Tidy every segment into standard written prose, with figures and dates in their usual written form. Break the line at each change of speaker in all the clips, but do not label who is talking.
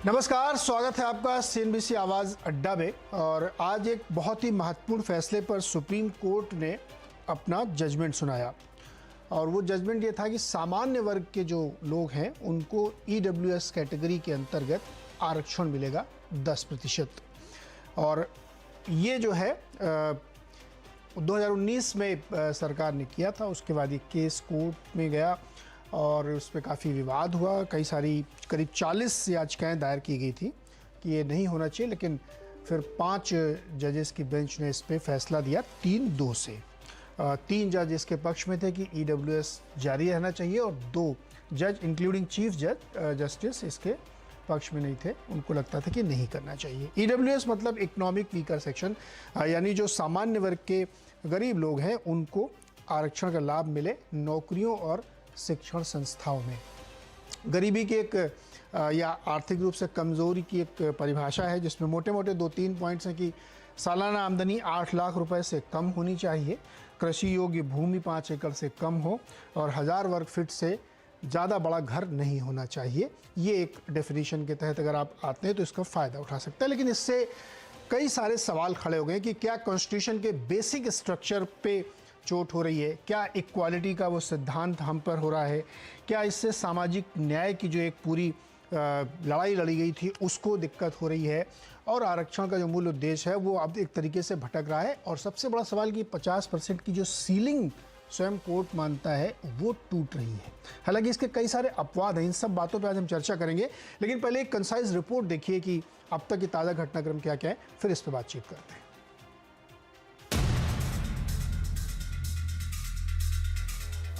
नमस्कार, स्वागत है आपका सीएनबीसी आवाज अड्डा में। और आज एक बहुत ही महत्वपूर्ण फैसले पर सुप्रीम कोर्ट ने अपना जजमेंट सुनाया। और वो जजमेंट ये था कि सामान्य वर्ग के जो लोग हैं उनको ईडब्ल्यूएस कैटेगरी के अंतर्गत आरक्षण मिलेगा 10%। और ये जो है 2019 में सरकार ने किया था। उसके बाद ये केस कोर्ट में गया और उस पर काफ़ी विवाद हुआ। करीब 40 याचिकाएं दायर की गई थी कि ये नहीं होना चाहिए, लेकिन फिर 5 जजेस की बेंच ने इस पे फैसला दिया 3-2 से। 3 जज इसके पक्ष में थे कि ईडब्ल्यूएस जारी रहना चाहिए और 2 जज इंक्लूडिंग चीफ जस्टिस इसके पक्ष में नहीं थे। उनको लगता था कि नहीं करना चाहिए। ईडब्ल्यूएस मतलब इकोनॉमिक वीकर सेक्शन, यानी जो सामान्य वर्ग के गरीब लोग हैं उनको आरक्षण का लाभ मिले नौकरियों और शिक्षण संस्थाओं में। गरीबी की एक या आर्थिक रूप से कमजोरी की एक परिभाषा है जिसमें मोटे मोटे 2-3 पॉइंट्स हैं कि सालाना आमदनी 8 लाख रुपए से कम होनी चाहिए, कृषि योग्य भूमि 5 एकड़ से कम हो और 1000 वर्ग फीट से ज़्यादा बड़ा घर नहीं होना चाहिए। ये एक डेफिनेशन के तहत अगर आप आते हैं तो इसका फ़ायदा उठा सकते हैं। लेकिन इससे कई सारे सवाल खड़े हो गए कि क्या कॉन्स्टिट्यूशन के बेसिक स्ट्रक्चर पे चोट हो रही है, क्या इक्वालिटी का वो सिद्धांत हम पर हो रहा है, क्या इससे सामाजिक न्याय की जो एक पूरी लड़ाई लड़ी गई थी उसको दिक्कत हो रही है, और आरक्षण का जो मूल उद्देश्य है वो अब एक तरीके से भटक रहा है। और सबसे बड़ा सवाल कि 50% की जो सीलिंग स्वयं कोर्ट मानता है वो टूट रही है। हालांकि इसके कई सारे अपवाद हैं। इन सब बातों पर आज हम चर्चा करेंगे, लेकिन पहले एक कंसाइज रिपोर्ट देखिए कि अब तक की ताज़ा घटनाक्रम क्या क्या है, फिर इस पर बातचीत करते हैं।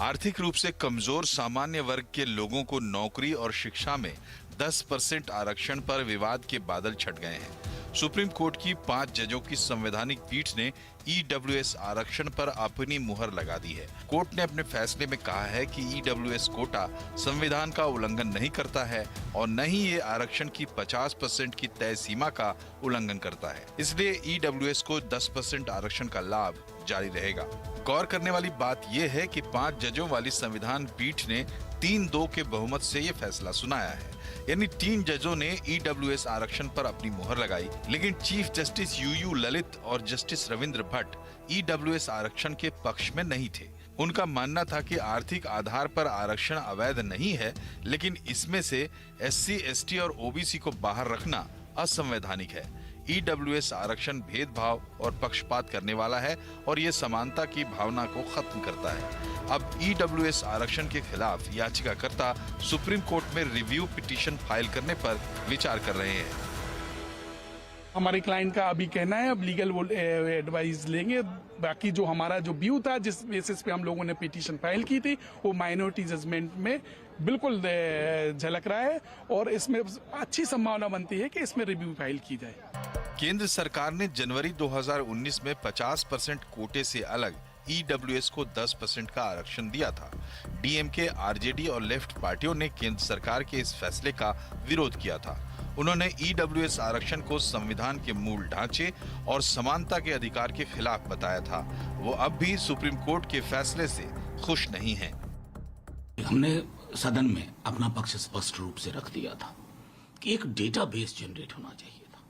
आर्थिक रूप से कमजोर सामान्य वर्ग के लोगों को नौकरी और शिक्षा में 10% आरक्षण पर विवाद के बादल छट गए हैं। सुप्रीम कोर्ट की 5 जजों की संवैधानिक पीठ ने ईडब्ल्यूएस आरक्षण पर अपनी मुहर लगा दी है। कोर्ट ने अपने फैसले में कहा है कि ईडब्ल्यूएस कोटा संविधान का उल्लंघन नहीं करता है और न ही ये आरक्षण की 50% की तय सीमा का उल्लंघन करता है। इसलिए ईडब्ल्यूएस को 10% आरक्षण का लाभ जारी रहेगा। गौर करने वाली बात यह है कि 5 जजों वाली संविधान पीठ ने 3-2 के बहुमत से ये फैसला सुनाया है, यानी 3 जजों ने ईडब्ल्यूएस आरक्षण पर अपनी मुहर लगाई। लेकिन चीफ जस्टिस यूयू ललित और जस्टिस रविंद्र भट्ट ईडब्ल्यूएस आरक्षण के पक्ष में नहीं थे। उनका मानना था कि आर्थिक आधार पर आरक्षण अवैध नहीं है, लेकिन इसमें से SC, ST और OBC को बाहर रखना असंवैधानिक है। ईडब्ल्यूएस आरक्षण भेदभाव और पक्षपात करने वाला है और ये समानता की भावना को खत्म करता है। अब ईडब्ल्यूएस आरक्षण के खिलाफ याचिकाकर्ता सुप्रीम कोर्ट में रिव्यू पिटीशन फाइल करने पर विचार कर रहे हैं।
हमारे क्लाइंट का अभी कहना है, अब लीगल एडवाइस लेंगे। बाकी जो हमारा जो व्यू था, जिस बेसिस पे हम लोगों ने पिटीशन फाइल की थी, वो माइनॉरिटी जजमेंट में बिल्कुल झलक रहा है और इसमें अच्छी संभावना बनती है कि इसमें रिव्यू फाइल की जाए।
केंद्र सरकार ने जनवरी 2019 में 50% कोटे से अलग ईडब्ल्यूएस को 10% का आरक्षण दिया था। डीएमके, आरजेडी और लेफ्ट पार्टियों ने केंद्र सरकार के इस फैसले का विरोध किया था। उन्होंने ईडब्ल्यूएस आरक्षण को संविधान के मूल ढांचे और समानता के अधिकार के खिलाफ बताया था। वो अब भी सुप्रीम कोर्ट के फैसले से खुश नहीं हैं।
हमने सदन में अपना पक्ष स्पष्ट रूप से रख दिया था कि एक डेटाबेस जनरेट होना चाहिए था।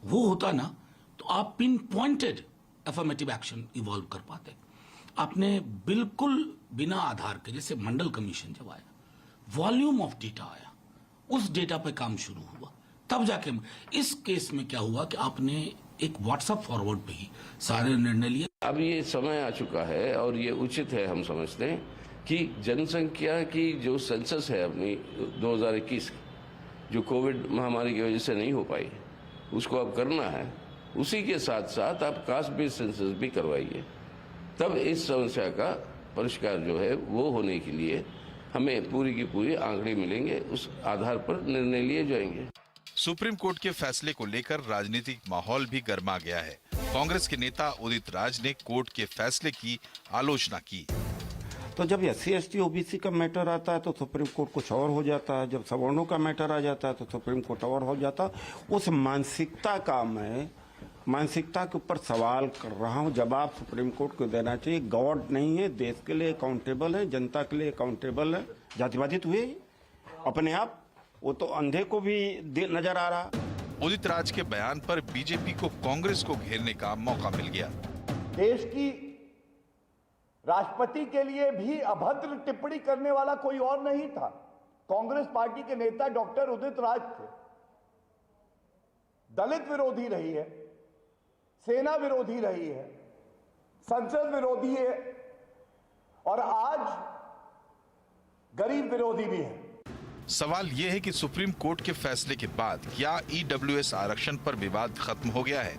वो होता ना तो आप pin pointed affirmative action evolve कर पाते। आपने बिल्कुल बिना आधार के, जैसे मंडल कमीशन जब आया, वॉल्यूम ऑफ डेटा आया, उस डेटा पे काम शुरू हुआ, तब जाके इस केस में क्या हुआ कि आपने एक व्हाट्सएप फॉरवर्ड पे ही सारे निर्णय लिए।
अब ये समय आ चुका है और ये उचित है, हम समझते हैं कि जनसंख्या की जो सेंसस है अपनी 2021 की, जो कोविड महामारी की वजह से नहीं हो पाई, उसको अब करना है। उसी के साथ साथ आप कास्ट बेस्ड सेंसस भी करवाइए, तब इस समस्या का परिष्कार जो है वो होने के लिए हमें पूरी की पूरी आंकड़े मिलेंगे, उस आधार पर निर्णय लिए जाएंगे।
सुप्रीम कोर्ट के फैसले को लेकर राजनीतिक माहौल भी गर्मा गया है। कांग्रेस के नेता उदित राज ने कोर्ट के फैसले की आलोचना की।
तो जब SC, ST, OBC का मैटर आता है तो सुप्रीम कोर्ट कुछ और हो जाता है, जब सवर्णों का मैटर आ जाता है तो सुप्रीम कोर्ट और हो जाता है। उस मानसिकता के ऊपर सवाल कर रहा हूं, जवाब सुप्रीम कोर्ट को देना चाहिए। गॉड नहीं है, देश के लिए अकाउंटेबल है, जनता के लिए अकाउंटेबल है। जातिवादी तो हुए अपने आप वो तो अंधे को भी नजर आ रहा।
उदित राज के बयान पर बीजेपी को कांग्रेस को घेरने का मौका मिल गया।
देश की राष्ट्रपति के लिए भी अभद्र टिप्पणी करने वाला कोई और नहीं था। कांग्रेस पार्टी के नेता डॉक्टर उदित राज थे। दलित विरोधी रही है, सेना विरोधी रही है, संसद विरोधी है और आज गरीब विरोधी भी है।
सवाल यह है कि सुप्रीम कोर्ट के फैसले के बाद क्या ईडब्ल्यूएस आरक्षण पर विवाद खत्म हो गया है?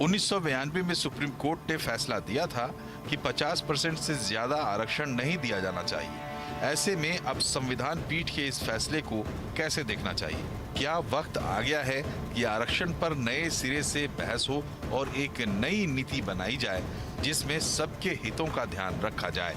1992 में सुप्रीम कोर्ट ने फैसला दिया था कि 50% से ज्यादा आरक्षण नहीं दिया जाना चाहिए। ऐसे में अब संविधान पीठ के इस फैसले को कैसे देखना चाहिए? क्या वक्त आ गया है कि आरक्षण पर नए सिरे से बहस हो और एक नई नीति बनाई जाए जिसमें सबके हितों का ध्यान रखा जाए?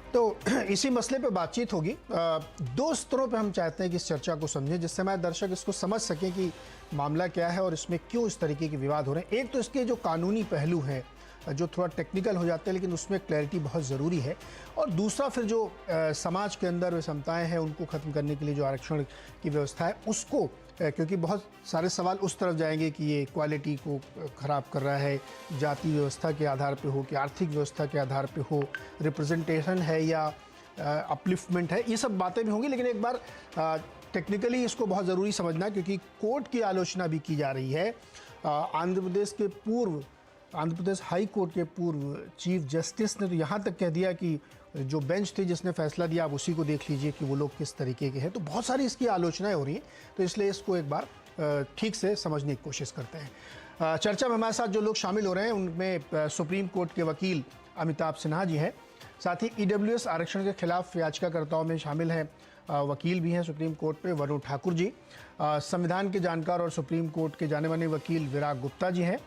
तो इसी मसले पे बातचीत होगी। दो स्तरों पे हम चाहते हैं कि इस चर्चा को समझें, जिससे हमारे दर्शक इसको समझ सकें कि मामला क्या है और इसमें क्यों इस तरीके के विवाद हो रहे हैं। एक तो इसके जो कानूनी पहलू हैं जो थोड़ा टेक्निकल हो जाते हैं, लेकिन उसमें क्लैरिटी बहुत ज़रूरी है। और दूसरा फिर जो समाज के अंदर विषमताएं हैं उनको ख़त्म करने के लिए जो आरक्षण की व्यवस्था है उसको, क्योंकि बहुत सारे सवाल उस तरफ जाएंगे कि ये क्वालिटी को ख़राब कर रहा है, जाति व्यवस्था के आधार पे हो कि आर्थिक व्यवस्था के आधार पे हो, रिप्रेजेंटेशन है या अपलिफ्टमेंट है, ये सब बातें भी होंगी। लेकिन एक बार टेक्निकली इसको बहुत ज़रूरी समझना, क्योंकि कोर्ट की आलोचना भी की जा रही है। आंध्र प्रदेश हाई कोर्ट के पूर्व चीफ जस्टिस ने तो यहाँ तक कह दिया कि जो बेंच थी जिसने फैसला दिया आप उसी को देख लीजिए कि वो लोग किस तरीके के हैं। तो बहुत सारी इसकी आलोचनाएं हो रही हैं, तो इसलिए इसको एक बार ठीक से समझने की कोशिश करते हैं। चर्चा में हमारे साथ जो लोग शामिल हो रहे हैं उनमें सुप्रीम कोर्ट के वकील अमिताभ सिन्हा जी हैं, साथ ही ईडब्ल्यूएस आरक्षण के खिलाफ याचिकाकर्ताओं में शामिल हैं वकील भी हैं सुप्रीम कोर्ट पे वरुण ठाकुर जी, संविधान के जानकार और सुप्रीम कोर्ट के जाने माने वकील विराग गुप्ता जी हैं,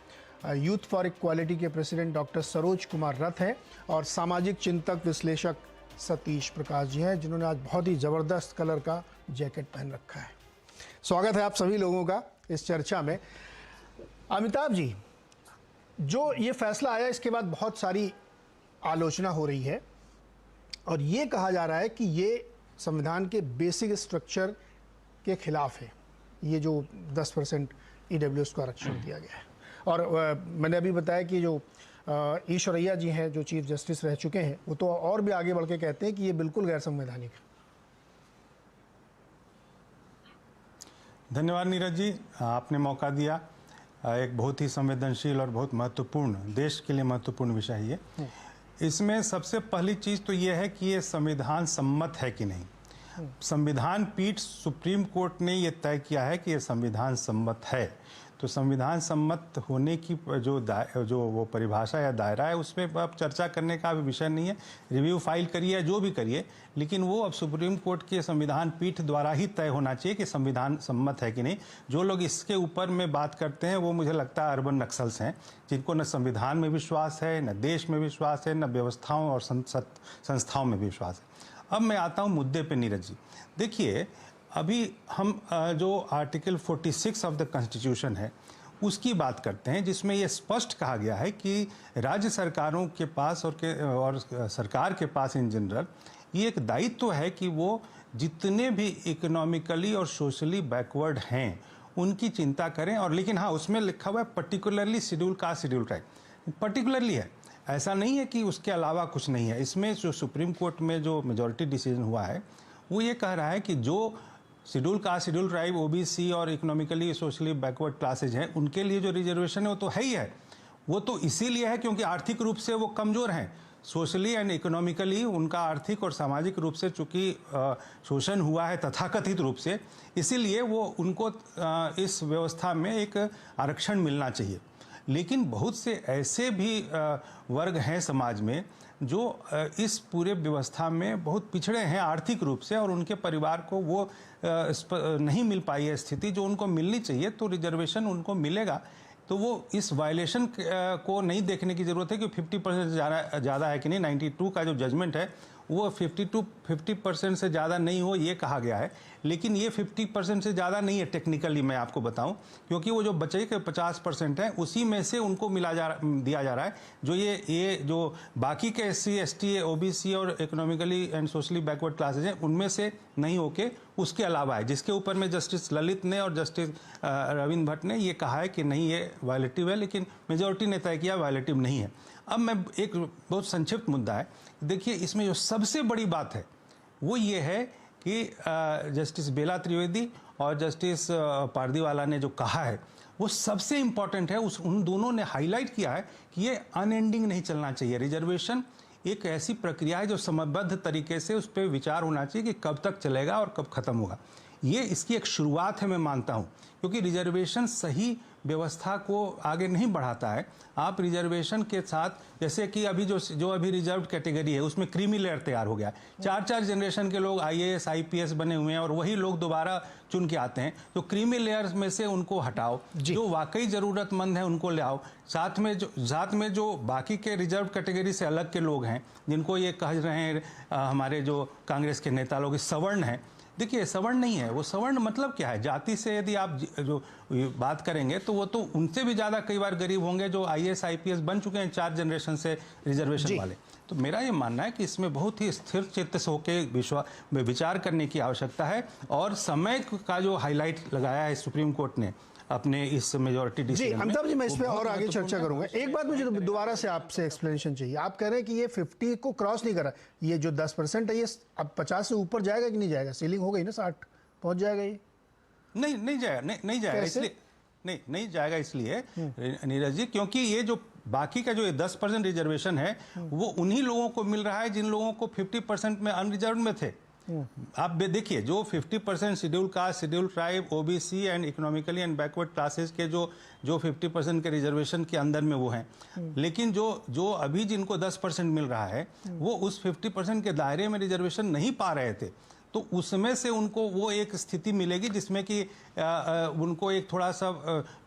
यूथ फॉर इक्वालिटी के प्रेसिडेंट डॉक्टर सरोज कुमार रथ हैं और सामाजिक चिंतक विश्लेषक सतीश प्रकाश जी हैं, जिन्होंने आज बहुत ही ज़बरदस्त कलर का जैकेट पहन रखा है। स्वागत है आप सभी लोगों का इस चर्चा में। अमिताभ जी, जो ये फैसला आया इसके बाद बहुत सारी आलोचना हो रही है और ये कहा जा रहा है कि ये संविधान के बेसिक स्ट्रक्चर के खिलाफ है, ये जो 10% ईडब्ल्यूएस को आरक्षण दिया गया है। और मैंने अभी बताया कि जो ईश्वरैया जी हैं जो चीफ जस्टिस रह चुके हैं, वो तो और भी आगे बढ़ के कहते हैं कि ये बिल्कुल गैर संवैधानिक है।
धन्यवाद नीरज जी, आपने मौका दिया। एक बहुत ही संवेदनशील और बहुत महत्वपूर्ण, देश के लिए महत्वपूर्ण विषय ये। इसमें सबसे पहली चीज़ तो ये है कि ये संविधान सम्मत है कि नहीं। संविधान पीठ सुप्रीम कोर्ट ने ये तय किया है कि ये संविधान सम्मत है। तो संविधान सम्मत होने की जो वो परिभाषा या दायरा है उसमें अब चर्चा करने का भी विषय नहीं है। रिव्यू फाइल करिए या जो भी करिए, लेकिन वो अब सुप्रीम कोर्ट के संविधान पीठ द्वारा ही तय होना चाहिए कि संविधान सम्मत है कि नहीं। जो लोग इसके ऊपर में बात करते हैं वो मुझे लगता है अर्बन नक्सल्स हैं, जिनको न संविधान में विश्वास है, न देश में विश्वास है, न व्यवस्थाओं और संस्थाओं में विश्वास है। अब मैं आता हूँ मुद्दे पे नीरज जी। देखिए, अभी हम जो आर्टिकल 46 ऑफ द कॉन्स्टिट्यूशन है उसकी बात करते हैं, जिसमें ये स्पष्ट कहा गया है कि राज्य सरकारों के पास और सरकार के पास इन जनरल ये एक दायित्व है कि वो जितने भी इकोनॉमिकली और सोशली बैकवर्ड हैं उनकी चिंता करें। और लेकिन हाँ, उसमें लिखा हुआ है particularly schedule caste, schedule tribe, particularly है, ऐसा नहीं है कि उसके अलावा कुछ नहीं है। इसमें जो सुप्रीम कोर्ट में जो मेजॉरिटी डिसीजन हुआ है वो ये कह रहा है कि जो schedule caste, schedule tribe, OBC और इकोनॉमिकली सोशली बैकवर्ड क्लासेज हैं उनके लिए जो रिजर्वेशन है वो तो है ही है। वो तो इसीलिए है क्योंकि आर्थिक रूप से वो कमज़ोर हैं, सोशली एंड इकोनॉमिकली उनका आर्थिक और सामाजिक रूप से चूँकि शोषण हुआ है तथाकथित रूप से, इसीलिए वो उनको इस व्यवस्था में एक आरक्षण मिलना चाहिए। लेकिन बहुत से ऐसे भी वर्ग हैं समाज में जो इस पूरे व्यवस्था में बहुत पिछड़े हैं आर्थिक रूप से, और उनके परिवार को वो नहीं मिल पाई है स्थिति जो उनको मिलनी चाहिए, तो रिजर्वेशन उनको मिलेगा। तो वो इस वायलेशन को नहीं देखने की ज़रूरत है कि 50% ज़्यादा है कि नहीं। 92 का जो जजमेंट है वो 50% से ज़्यादा नहीं हो ये कहा गया है, लेकिन ये 50% से ज़्यादा नहीं है टेक्निकली, मैं आपको बताऊं, क्योंकि वो जो बचे के 50% है उसी में से उनको दिया जा रहा है। जो ये जो बाकी के SC, ST, OBC और economically and socially backward classes हैं उनमें से नहीं होके उसके अलावा है, जिसके ऊपर में जस्टिस ललित ने और जस्टिस रविंद्र भट्ट ने ये कहा है कि नहीं ये वायलेटिव है, लेकिन मेजॉरिटी ने तय किया वायलेटिव नहीं है। अब मैं एक बहुत संक्षिप्त मुद्दा है, देखिए इसमें जो सबसे बड़ी बात है वो ये है कि जस्टिस बेला त्रिवेदी और जस्टिस पारदीवाला ने जो कहा है वो सबसे इम्पॉर्टेंट है। उन दोनों ने हाईलाइट किया है कि ये अनएंडिंग नहीं चलना चाहिए। रिजर्वेशन एक ऐसी प्रक्रिया है जो समयबद्ध तरीके से उस पर विचार होना चाहिए कि कब तक चलेगा और कब खत्म होगा। ये इसकी एक शुरुआत है, मैं मानता हूँ, क्योंकि रिजर्वेशन सही व्यवस्था को आगे नहीं बढ़ाता है। आप रिजर्वेशन के साथ, जैसे कि अभी जो अभी रिजर्व कैटेगरी है उसमें क्रीमी लेयर तैयार हो गया है, 4 जनरेशन के लोग IAS IPS बने हुए हैं और वही लोग दोबारा चुन के आते हैं। तो क्रीमी लेयर में से उनको हटाओ, जो वाकई ज़रूरतमंद है उनको ले आओ। साथ में जो बाकी के रिजर्व कैटेगरी से अलग के लोग हैं, जिनको ये कह रहे हैं हमारे जो कांग्रेस के नेता लोग सवर्ण हैं, देखिए सवर्ण नहीं है वो। सवर्ण मतलब क्या है? जाति से यदि आप जो बात करेंगे तो वो तो उनसे भी ज़्यादा कई बार गरीब होंगे जो IAS IPS बन चुके हैं 4 जनरेशन से रिजर्वेशन वाले। तो मेरा ये मानना है कि इसमें बहुत ही स्थिर चित्त से होकर विचार करने की आवश्यकता है, और समय का जो हाईलाइट लगाया है सुप्रीम कोर्ट ने अपने इस मेजॉरिटी डिसीजन में।
अमिताभ जी, मैं इस पे और आगे चर्चा करूंगा। एक बात मुझे दोबारा से आपसे एक्सप्लेनेशन चाहिए। आप कह रहे हैं कि ये 50 को क्रॉस नहीं करा, ये जो 10% है ये अब 50 से ऊपर जाएगा कि नहीं जाएगा? सीलिंग हो गई ना, 60 पहुंच जाएगा ये?
नहीं जाएगा, नहीं जाएगा। इसलिए नहीं जाएगा इसलिए नीरज जी, क्योंकि ये जो बाकी का जो 10% रिजर्वेशन है वो उन्हीं लोगों को मिल रहा है जिन लोगों को 50% में अनरिजर्व में थे। आप देखिए जो 50% schedule caste, schedule tribe, OBC and economically and backward classes के जो 50% के रिजर्वेशन के अंदर में वो हैं, लेकिन जो अभी जिनको 10% मिल रहा है वो उस 50% के दायरे में रिजर्वेशन नहीं पा रहे थे। तो उसमें से उनको वो एक स्थिति मिलेगी जिसमें कि उनको एक थोड़ा सा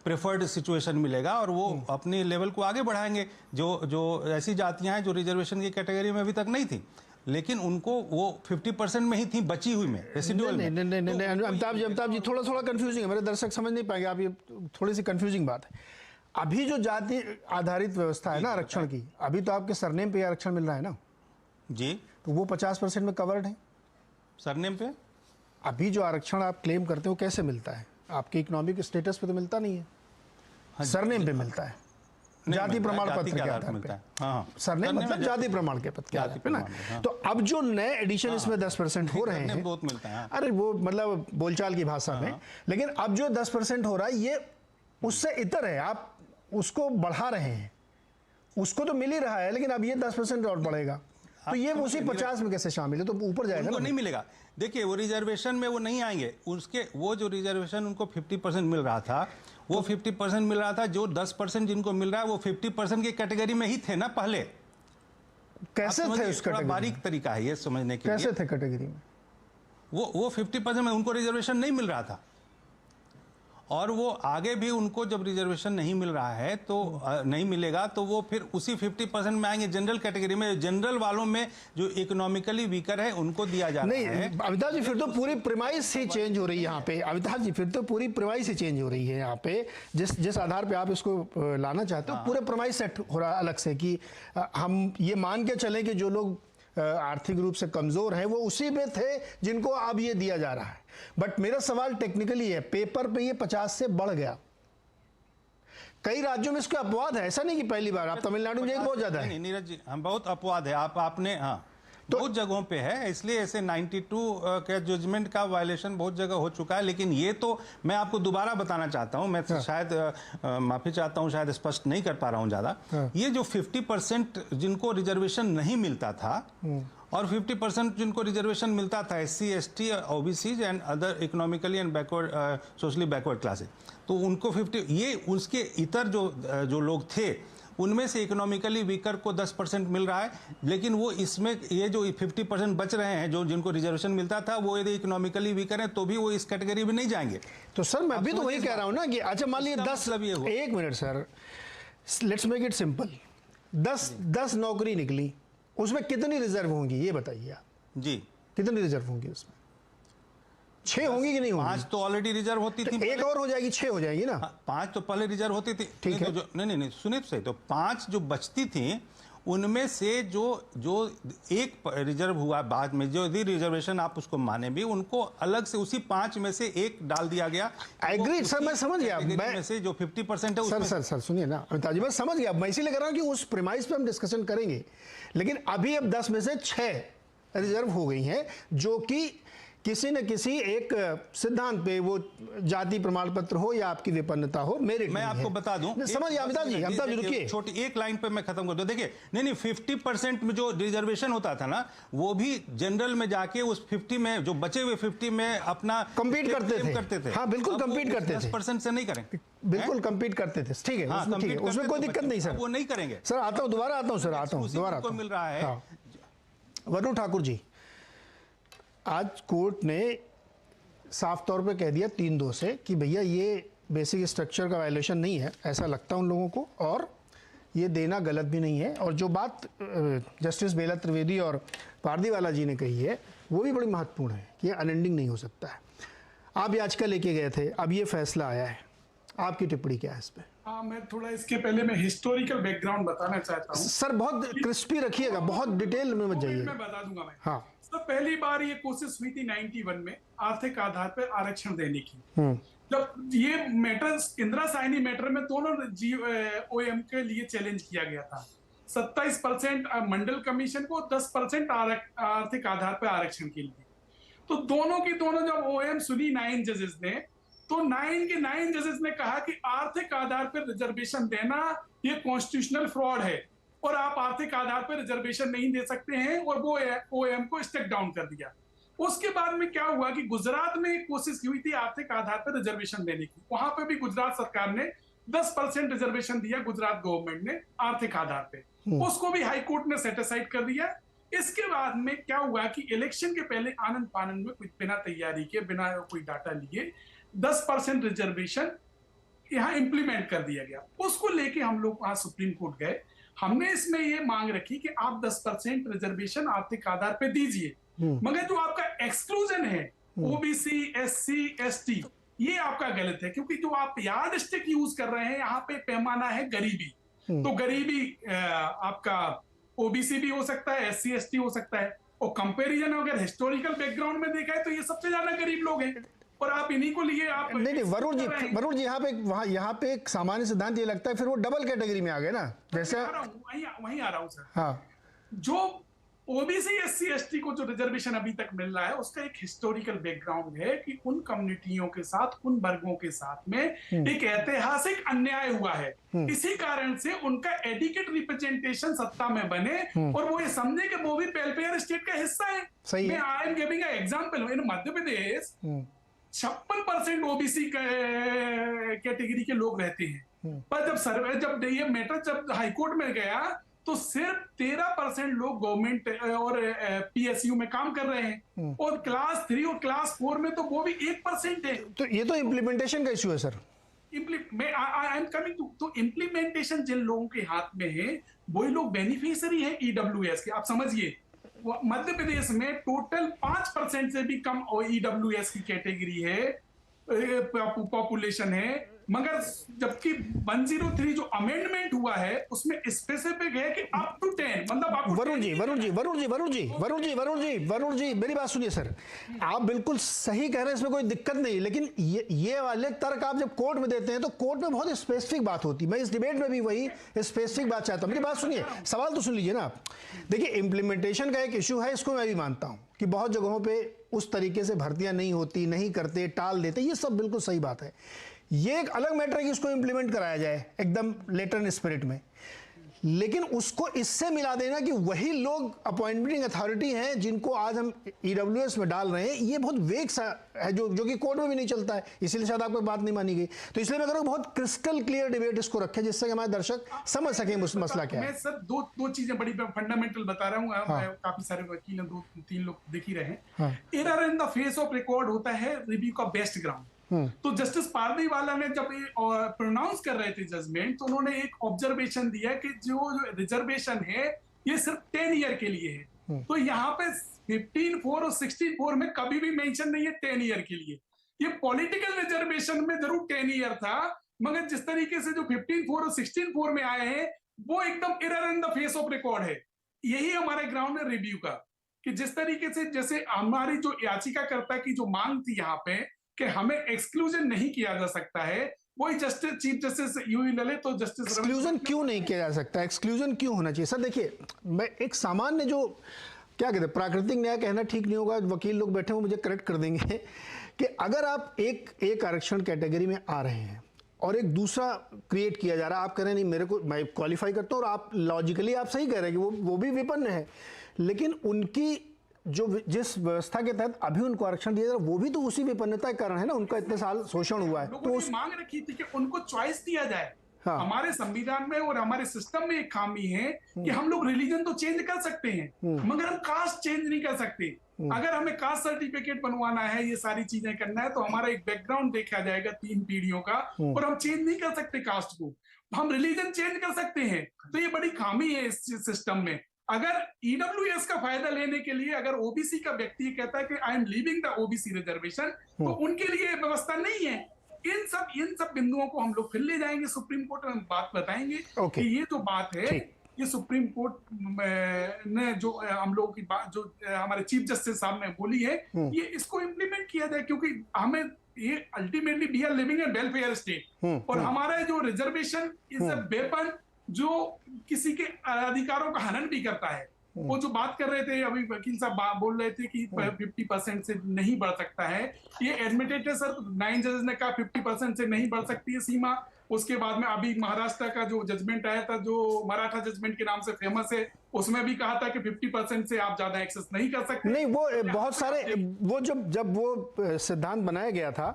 प्रेफर्ड सिचुएशन मिलेगा और वो अपने लेवल को आगे बढ़ाएंगे। जो ऐसी जातियां हैं जो रिजर्वेशन की कैटेगरी में अभी तक नहीं थी, लेकिन उनको वो 50% में ही थी, बची हुई में, रेसिडुअल में।
नहीं, अमिताभ जी थोड़ा कंफ्यूजिंग है, मेरे दर्शक समझ नहीं पाएंगे। आप ये थोड़ी सी कंफ्यूजिंग बात है। अभी जो जाति आधारित व्यवस्था है ना आरक्षण की, अभी तो आपके सरनेम पे आरक्षण मिल रहा है ना
जी,
तो वो 50% में कवर्ड है।
सरनेम पे
अभी जो आरक्षण आप क्लेम करते हो कैसे मिलता है? आपके इकोनॉमिक स्टेटस पे तो मिलता नहीं है, सरनेम पे मिलता है, जाति प्रमाण पत्र के आधार पे।
हाँ,
सरनेम मतलब जाति प्रमाण के पत्र के आधार पे ना। तो अब जो नए एडिशन इसमें 10% हो रहे हैं,
बहुत मिलता है।
अरे वो मतलब बोलचाल की भाषा में, लेकिन अब जो 10% हो रहा है ये उससे इतर है, आप उसको बढ़ा रहे हैं। उसको तो मिल ही रहा है, लेकिन अब ये 10% और बढ़ेगा, तो ये उसी 50 में कैसे शामिल है? तो ऊपर जाएगा ना?
नहीं मिलेगा। देखिए वो रिजर्वेशन में वो नहीं आएंगे, उसके वो जो रिजर्वेशन उनको 50% मिल रहा था, वो 50% मिल रहा था। जो 10% जिनको मिल रहा है वो 50% की कैटेगरी में ही थे ना पहले।
कैसे थे उस कैटेगरी?
बारीक तरीका है ये समझने के लिए।
कैसे थे कैटेगरी में?
वो 50% में उनको रिजर्वेशन नहीं मिल रहा था, और वो आगे भी उनको जब रिजर्वेशन नहीं मिल रहा है तो नहीं मिलेगा, तो वो फिर उसी 50% में आएंगे जनरल कैटेगरी में। जनरल वालों में जो इकोनॉमिकली वीकर है उनको दिया जा रहा है।
नहीं अमिताभ जी, फिर तो पूरी प्रीमाइस ही चेंज हो रही है यहाँ पे। अमिताभ जी, फिर तो पूरी प्रीमाइस ही चेंज हो रही है यहाँ पे। जिस आधार पे आप इसको लाना चाहते हो, पूरे प्रीमाइस सेट हो रहा है अलग से कि हम ये मान के चलें कि जो लोग आर्थिक रूप से कमजोर हैं वो उसी में थे जिनको अब ये दिया जा रहा है। बट मेरा सवाल टेक्निकली है, पेपर पे ये 50 से बढ़ गया, कई राज्यों में इसका अपवाद है, ऐसा नहीं कि पहली बार। आप तमिलनाडु में बहुत ज्यादा है।
नीरज जी, हम बहुत अपवाद है, आपने हाँ तो बहुत जगहों पे है, इसलिए ऐसे 92 के जजमेंट का वायलेशन बहुत जगह हो चुका है। लेकिन ये तो मैं आपको दोबारा बताना चाहता हूं, मैं शायद माफी चाहता हूं, शायद स्पष्ट नहीं कर पा रहा हूं ज्यादा। ये जो 50% जिनको रिजर्वेशन नहीं मिलता था और 50% जिनको रिजर्वेशन मिलता था SC ST OBC and other economically and backward socially backward classes, तो उनको 50, ये उसके इतर जो लोग थे उनमें से इकोनॉमिकली वीकर को 10% मिल रहा है। लेकिन वो इसमें ये जो 50% बच रहे हैं जो जिनको रिजर्वेशन मिलता था, वो यदि इकोनॉमिकली वीकर हैं तो भी वो इस कैटेगरी में नहीं जाएंगे।
तो सर मैं भी तो वही कह रहा हूं ना कि अच्छा मान लीजिए 10, एक minute sir, let's make it simple, 10 नौकरी निकली, उसमें कितनी रिजर्व होंगी ये बताइए आप,
जी
कितनी रिजर्व होंगी उसमें? 6 होंगी कि नहीं होंगी?
5 तो ऑलरेडी रिजर्व होती थी।
तो एक और हो जाएगी, 6 हो जाएगी ना?
5 तो पहले रिजर्व होती थी।
ठीक है।
तो नहीं सुनिए तो सही, तो 5 जो बचती थी उनमें से जो एक रिजर्व हुआ बाद में, जो यदि रिजर्वेशन आप उसको माने भी, उनको अलग से उसी 5 में से एक डाल दिया गया।
एग्रीड सर, मैं समझ गया।
मैं में से जो 50% है
सर सुनिए ना अमिताभ जी, मैं समझ गया। मैं इसीलिए कर रहा हूँ कि उस प्रेमाइस पे हम डिस्कशन करेंगे, लेकिन अभी अब 10 में से 6 रिजर्व हो गई हैं, जो कि किसी न किसी एक सिद्धांत पे, वो जाति प्रमाण पत्र हो या आपकी विपन्नता हो, मेरिट
मैं आपको बता दूं,
समझ अमिताभ जी रुकिए,
छोटी एक लाइन पे मैं खत्म कर दूं। देखिए नहीं 50% में जो रिजर्वेशन होता था ना, वो भी जनरल में जाके उस 50 में, जो बचे हुए 50 में अपना
कम्पीट करते थे। हाँ बिल्कुल कम्पीट करते थे,
10% से नहीं करेंगे,
बिल्कुल कम्पीट करते थे। ठीक है, उसमें कोई दिक्कत नहीं सर,
वो नहीं करेंगे
सर। आता हूँ दोबारा, आता हूँ सर, आता हूँ दोबारा।
मिल रहा है।
वरुण ठाकुर जी, आज कोर्ट ने साफ तौर पे कह दिया 3-2 से कि भैया ये बेसिक स्ट्रक्चर का वायलेशन नहीं है, ऐसा लगता है उन लोगों को, और ये देना गलत भी नहीं है। और जो बात जस्टिस बेला त्रिवेदी और पारदीवाला जी ने कही है, वो भी बड़ी महत्वपूर्ण है कि ये अनएंडिंग नहीं हो सकता है। आप याचिका लेके गए थे, अब ये फैसला आया है, आपकी टिप्पणी क्या है इस पर?
हाँ, मैं थोड़ा इसके पहले मैं हिस्टोरिकल बैकग्राउंड बताना चाहता हूँ
सर। बहुत क्रिस्पी रखिएगा, बहुत डिटेल में मत जाइए।
मैं बता दूंगा मैं।
हाँ,
तो पहली बार ये कोशिश हुई थी 91 में आर्थिक आधार पर आरक्षण देने की। जब ये मैटर इंदिरा साइनी मैटर में दोनों OM के लिए चैलेंज किया गया था, 27% मंडल कमीशन को, 10% आर्थिक आधार पर आरक्षण के लिए। तो दोनों की दोनों जब OM सुनी 9 जजेस ने, तो 9 के 9 जजेस ने कहा कि आर्थिक आधार पर रिजर्वेशन देना ये कॉन्स्टिट्यूशनल फ्रॉड है और आप आर्थिक आधार पर रिजर्वेशन नहीं दे सकते हैं, और वो OM को स्टेक डाउन कर दिया। उसके बाद में क्या हुआ कि गुजरात में एक कोशिश हुई थी आर्थिक आधार पर रिजर्वेशन देने की, वहां पे भी गुजरात सरकार ने 10% रिजर्वेशन दिया, गुजरात गवर्नमेंट ने आर्थिक आधार पे, उसको भी हाई कोर्ट ने सेट असाइड कर दिया। इसके बाद में क्या हुआ कि इलेक्शन के पहले आनंद फानंद में कुछ बिना तैयारी के, बिना कोई डाटा लिए 10% रिजर्वेशन यहाँ इंप्लीमेंट कर दिया गया। उसको लेके हम लोग वहां सुप्रीम कोर्ट गए, हमने इसमें ये मांग रखी कि आप 10% रिजर्वेशन आर्थिक आधार पे दीजिए, मगर जो आपका एक्सक्लूजन है OBC SC ST, ये आपका गलत है, क्योंकि जो आप यार्ड स्टिक यूज कर रहे हैं, यहाँ पे पैमाना है गरीबी। तो गरीबी आपका OBC भी हो सकता है, SC ST हो सकता है, और कंपैरिजन अगर हिस्टोरिकल बैकग्राउंड में देखा है तो ये सबसे ज्यादा गरीब लोग हैं, और आप इन्हीं को लिए आप
नहीं वरुण जी यहाँ पे एक सामान्य सिद्धांत ये लगता है, फिर वो डबल कैटेगरी में आ गए ना, जैसे
वहीं आ रहा हूँ सर।
हाँ,
जो OBC SC ST को जो रिजर्वेशन अभी तक मिल रहा है, उसका एक हिस्टोरिकल बैकग्राउंड है कि उन कम्युनिटियों के साथ, उन वर्गों के साथ में एक ऐतिहासिक अन्याय हुआ है। इसी कारण से उनका एडिक्वेट रिप्रेजेंटेशन सत्ता में बने, और वो ये समझे कि वो भी वेलफेयर स्टेट का हिस्सा है।
सही है।
I am giving example, in Madhya Pradesh 56% OBC category के लोग रहते हैं, पर जब ये मैटर जब हाईकोर्ट में गया तो सिर्फ 13% लोग गवर्नमेंट और PSU में काम कर रहे हैं, और क्लास 3 और क्लास 4 में तो वो भी 1% है।
तो ये तो इम्प्लीमेंटेशन का इश्यू है sir.
I am coming to implementation जिन लोगों के हाथ में है, वही लोग बेनिफिशियरी है EWS के। आप समझिए, मध्य प्रदेश में टोटल 5% से भी कम EWS की कैटेगरी है, पॉपुलेशन है, मगर जबकि 103 जो अमेंडमेंट हुआ है उसमें स्पेसिफिक है कि अप टू 10, मतलब वरुण जी मेरी बात सुनिए सर, आप बिल्कुल सही कह रहे हैं, इसमें कोई दिक्कत नहीं, लेकिन ये वाले तर्क आप जब कोर्ट में देते हैं तो कोर्ट में बहुत स्पेसिफिक बात होती है। मैं इस डिबेट में भी वही स्पेसिफिक बात चाहता हूं। मेरी बात सुनिए, सवाल तो सुन लीजिए ना आप। देखिए, इम्प्लीमेंटेशन का एक इश्यू है, इसको मैं भी मानता हूं कि बहुत जगहों पे उस तरीके से भर्तियां नहीं होती, नहीं करते, टाल देते, ये सब बिल्कुल सही बात है। ये एक अलग मैटर है कि इसको इंप्लीमेंट कराया जाए एकदम लेटर स्पिरिट में, लेकिन उसको इससे मिला देना कि वही लोग अपॉइंटमेंटिंग अथॉरिटी हैं जिनको आज हम EWS में डाल रहे हैं, ये बहुत वेग सा है, जो कि कोर्ट में भी नहीं चलता है, इसीलिए शायद आपको बात नहीं मानी गई। तो इसलिए मैं कह रहा हूं बहुत क्रिस्टल क्लियर डिबेट इसको रखें, जिससे कि हमारे दर्शक समझ सकें मसला क्या है। मैं सर दो चीजें बड़ी फंडामेंटल बता रहा हूँ। हाँ। काफी सारे वकील हैं, 2-3 लोग देख ही रहे हैं। Error in the face of record होता है रिव्यू का बेस्ट ग्राउंड। तो जस्टिस पारदीवाला ने जब प्रोनाउंस कर रहे थे जजमेंट, तो उन्होंने एक ऑब्जर्वेशन दिया कि जो रिजर्वेशन है ये सिर्फ 10 ईयर के लिए है। तो यहाँ पे 15(4) और 16(4) में कभी भी मेंशन नहीं है 10 ईयर के लिए। ये पॉलिटिकल रिजर्वेशन में जरूर 10 ईयर था, मगर जिस तरीके से जो 15(4) और 16(4) में आए हैं वो एकदम error in the face of record है। यही हमारे ग्राउंड में रिव्यू का, कि जिस तरीके से जैसे हमारी जो याचिकाकर्ता की जो मांग थी यहाँ पे कि हमें एक्सक्लूजन नहीं किया जा सकता है, वही जस्टिस चीफ जस्टिस यूयू ललित तो जस्टिस
एक्सक्लूजन क्यों नहीं किया जा सकता? एक्सक्लूजन क्यों होना चाहिए? सर देखिए, मैं एक सामान्य जो क्या कहते हैं प्राकृतिक न्याय कहना ठीक नहीं होगा, वकील लोग बैठे हुए मुझे करेक्ट कर देंगे कि अगर आप एक आरक्षण कैटेगरी में आ रहे हैं और एक दूसरा क्रिएट किया जा रहा है, आप कह रहे हैं नहीं मेरे को, मैं क्वालिफाई करता हूँ, और आप लॉजिकली आप सही कह रहे हैं कि वो भी विपन्न है, लेकिन उनकी जो जिस व्यवस्था के तहत अभी उनको आरक्षण दिया जा रहा है वो भी तो उसी विपन्नता के कारण है ना, उनका इतने साल शोषण हुआ है।
तो उस मांग रखी थी कि उनको चॉइस दिया जाए।
हाँ।
हमारे संविधान में और हमारे सिस्टम में एक खामी है कि हम लोग रिलीजन तो चेंज कर सकते हैं मगर हम कास्ट चेंज नहीं कर सकते। अगर हमें कास्ट सर्टिफिकेट बनवाना है, ये सारी चीजें करना है, तो हमारा एक बैकग्राउंड देखा जाएगा 3 पीढ़ियों का, और हम चेंज नहीं कर सकते कास्ट को। हम रिलीजन चेंज कर सकते हैं, तो ये बड़ी खामी है इस सिस्टम में। अगर ईडब्ल्यूएस का फायदा लेने के लिए अगर ओबीसी का व्यक्ति कहता है कि I am leaving the OBC reservation, तो उनके लिए व्यवस्था नहीं है। इन सब बिंदुओं को हम लोग फिर ले जाएंगे सुप्रीम कोर्ट में, बात बताएंगे कि ये जो बात है, ये सुप्रीम कोर्ट ने जो हम लोगों की बात जो हमारे चीफ जस्टिस साहब ने बोली है, ये इसको इम्प्लीमेंट किया जाए, क्योंकि हमें ये ultimately we are living in welfare state, और हमारा जो रिजर्वेशन इज अ वेपन जो किसी के अधिकारों का हनन भी करता है। वो जो बात कर रहे थे अभी वकील साहब बोल रहे थे कि 50% से नहीं बढ़ सकता है, ये एडमिटेड है सर। 9 जजेस ने कहा 50% से नहीं बढ़ सकती है सीमा। उसके बाद में अभी महाराष्ट्र का जो जजमेंट आया था, जो मराठा जजमेंट के नाम से फेमस है, उसमें भी कहा था कि 50% से आप ज्यादा एक्सेस नहीं कर सकते।
नहीं, वो बहुत सारे वो जब वो सिद्धांत बनाया गया था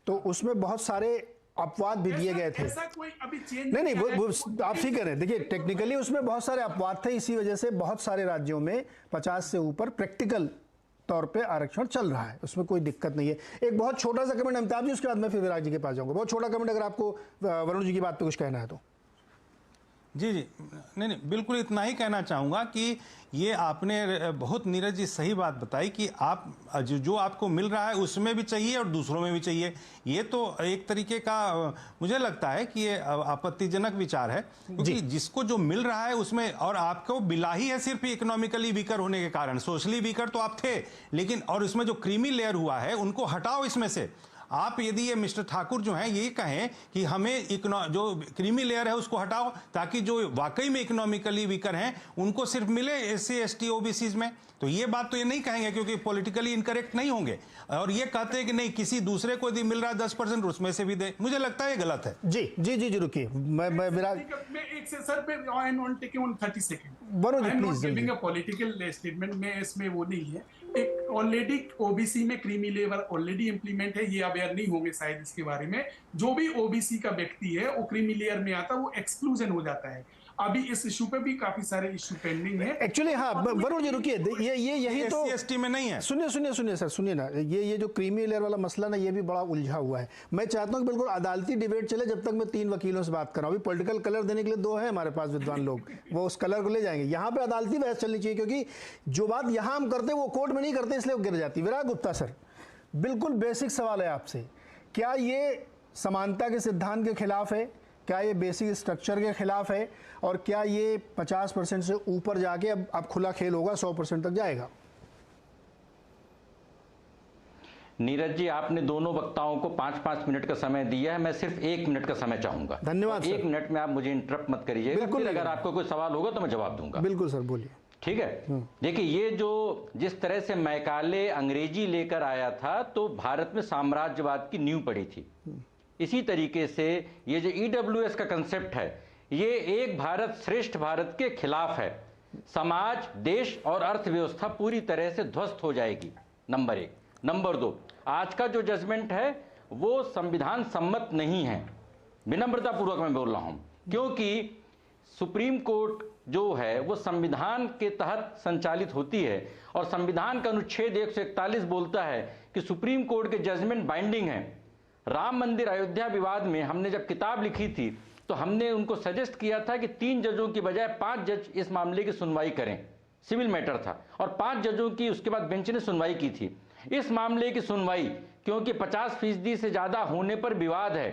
तो उसमें बहुत सारे अपवाद भी दिए गए थे।
ऐसा कोई अभी चेंज
नहीं, वो आप ठीक कह रहे हैं। देखिए, टेक्निकली उसमें बहुत सारे अपवाद थे, इसी वजह से बहुत सारे राज्यों में 50 से ऊपर प्रैक्टिकल तौर पे आरक्षण चल रहा है, उसमें कोई दिक्कत नहीं है। एक बहुत छोटा सा कमेंट अमिताभ जी, उसके बाद मैं फिर विराज जी के पास जाऊंगा। बहुत छोटा कमेंट, अगर आपको वरुण जी की बात पे कुछ कहना है तो।
जी, नहीं, बिल्कुल इतना ही कहना चाहूँगा कि ये आपने बहुत नीरज जी सही बात बताई कि आप जो आपको मिल रहा है उसमें भी चाहिए और दूसरों में भी चाहिए। ये तो एक तरीके का मुझे लगता है कि ये आपत्तिजनक विचार है, क्योंकि जिसको जो मिल रहा है उसमें, और आपको मिला ही है सिर्फ इकोनॉमिकली वीकर होने के कारण। सोशली वीकर तो आप थे, लेकिन और इसमें जो क्रीमी लेयर हुआ है उनको हटाओ इसमें से। आप यदि ये मिस्टर ठाकुर जो हैं ये कहें कि हमें जो क्रीमी लेयर है उसको हटाओ, ताकि जो वाकई में इकोनॉमिकली वीकर हैं उनको सिर्फ मिले SC ST OBCs में, तो ये बात तो ये नहीं कहेंगे, क्योंकि पॉलिटिकली इनकरेक्ट नहीं होंगे। और ये कहते हैं कि नहीं, किसी दूसरे को यदि मिल रहा है 10% उसमें से भी दे, मुझे लगता है ये गलत है।
जी जी जी जी, रुकिए, मैं विराज
एक से सर पे on 30 second
Varun ji please.
Giving a political statement में इसमें वो नहीं है। एक ऑलरेडी ओबीसी में क्रीमी लेयर ऑलरेडी इंप्लीमेंट है, ये अवेयर नहीं होंगे शायद इसके बारे में। जो भी ओबीसी का व्यक्ति है वो क्रीमी लेयर में आता है, वो एक्सक्लूजन हो जाता है। अभी इस इशू पे भी काफी सारे इशू पेंडिंग है
एक्चुअली। हाँ, वरुण जी रुकिए, ये यही तो
SC ST में नहीं है।
सुनिए सर, सुनिए ना, ये जो क्रीमी लेयर वाला मसला ना, ये भी बड़ा उलझा हुआ है। मैं चाहता हूँ कि बिल्कुल अदालती डिबेट चले, जब तक मैं 3 वकीलों से बात कर रहा हूँ। अभी पॉलिटिकल कलर देने के लिए 2 हैं हमारे पास विद्वान लोग, वो उस कलर को ले जाएंगे। यहाँ पे अदालती बहस चलनी चाहिए, क्योंकि जो बात यहाँ हम करते हैं वो कोर्ट में नहीं करते, इसलिए वो गिर जाती है। विराज गुप्ता सर, बिल्कुल बेसिक सवाल है आपसे, क्या ये समानता के सिद्धांत के खिलाफ है? क्या ये बेसिक स्ट्रक्चर के खिलाफ है? और क्या ये 50% से ऊपर जाके अब खुला खेल होगा, 100% तक जाएगा?
नीरज जी, आपने दोनों वक्ताओं को 5-5 मिनट का समय दिया है, मैं सिर्फ 1 मिनट का समय चाहूंगा।
धन्यवाद सर।
1 मिनट में आप मुझे इंटरप्ट मत करिएगा।
बिल्कुल,
अगर आपको कोई सवाल होगा तो मैं जवाब दूंगा।
बिल्कुल सर, बोलिए।
ठीक है, देखिए, ये जो जिस तरह से मैकाले अंग्रेजी लेकर आया था तो भारत में साम्राज्यवाद की नींव पड़ी थी। इसी तरीके से ये जो EWS का कंसेप्ट है, ये एक भारत श्रेष्ठ भारत के खिलाफ है। समाज, देश और अर्थव्यवस्था पूरी तरह से ध्वस्त हो जाएगी, नंबर 1। नंबर 2, आज का जो जजमेंट है वो संविधान सम्मत नहीं है, विनम्रता पूर्वक मैं बोल रहा हूं, क्योंकि सुप्रीम कोर्ट जो है वो संविधान के तहत संचालित होती है, और संविधान का अनुच्छेद 141 बोलता है कि सुप्रीम कोर्ट के जजमेंट बाइंडिंग है। राम मंदिर अयोध्या विवाद में हमने जब किताब लिखी थी तो हमने उनको सजेस्ट किया था कि 3 जजों की बजाय 5 जज इस मामले की सुनवाई करें। सिविल मैटर था और 5 जजों की उसके बाद बेंच ने सुनवाई की थी। इस मामले की सुनवाई क्योंकि 50% से ज्यादा होने पर विवाद है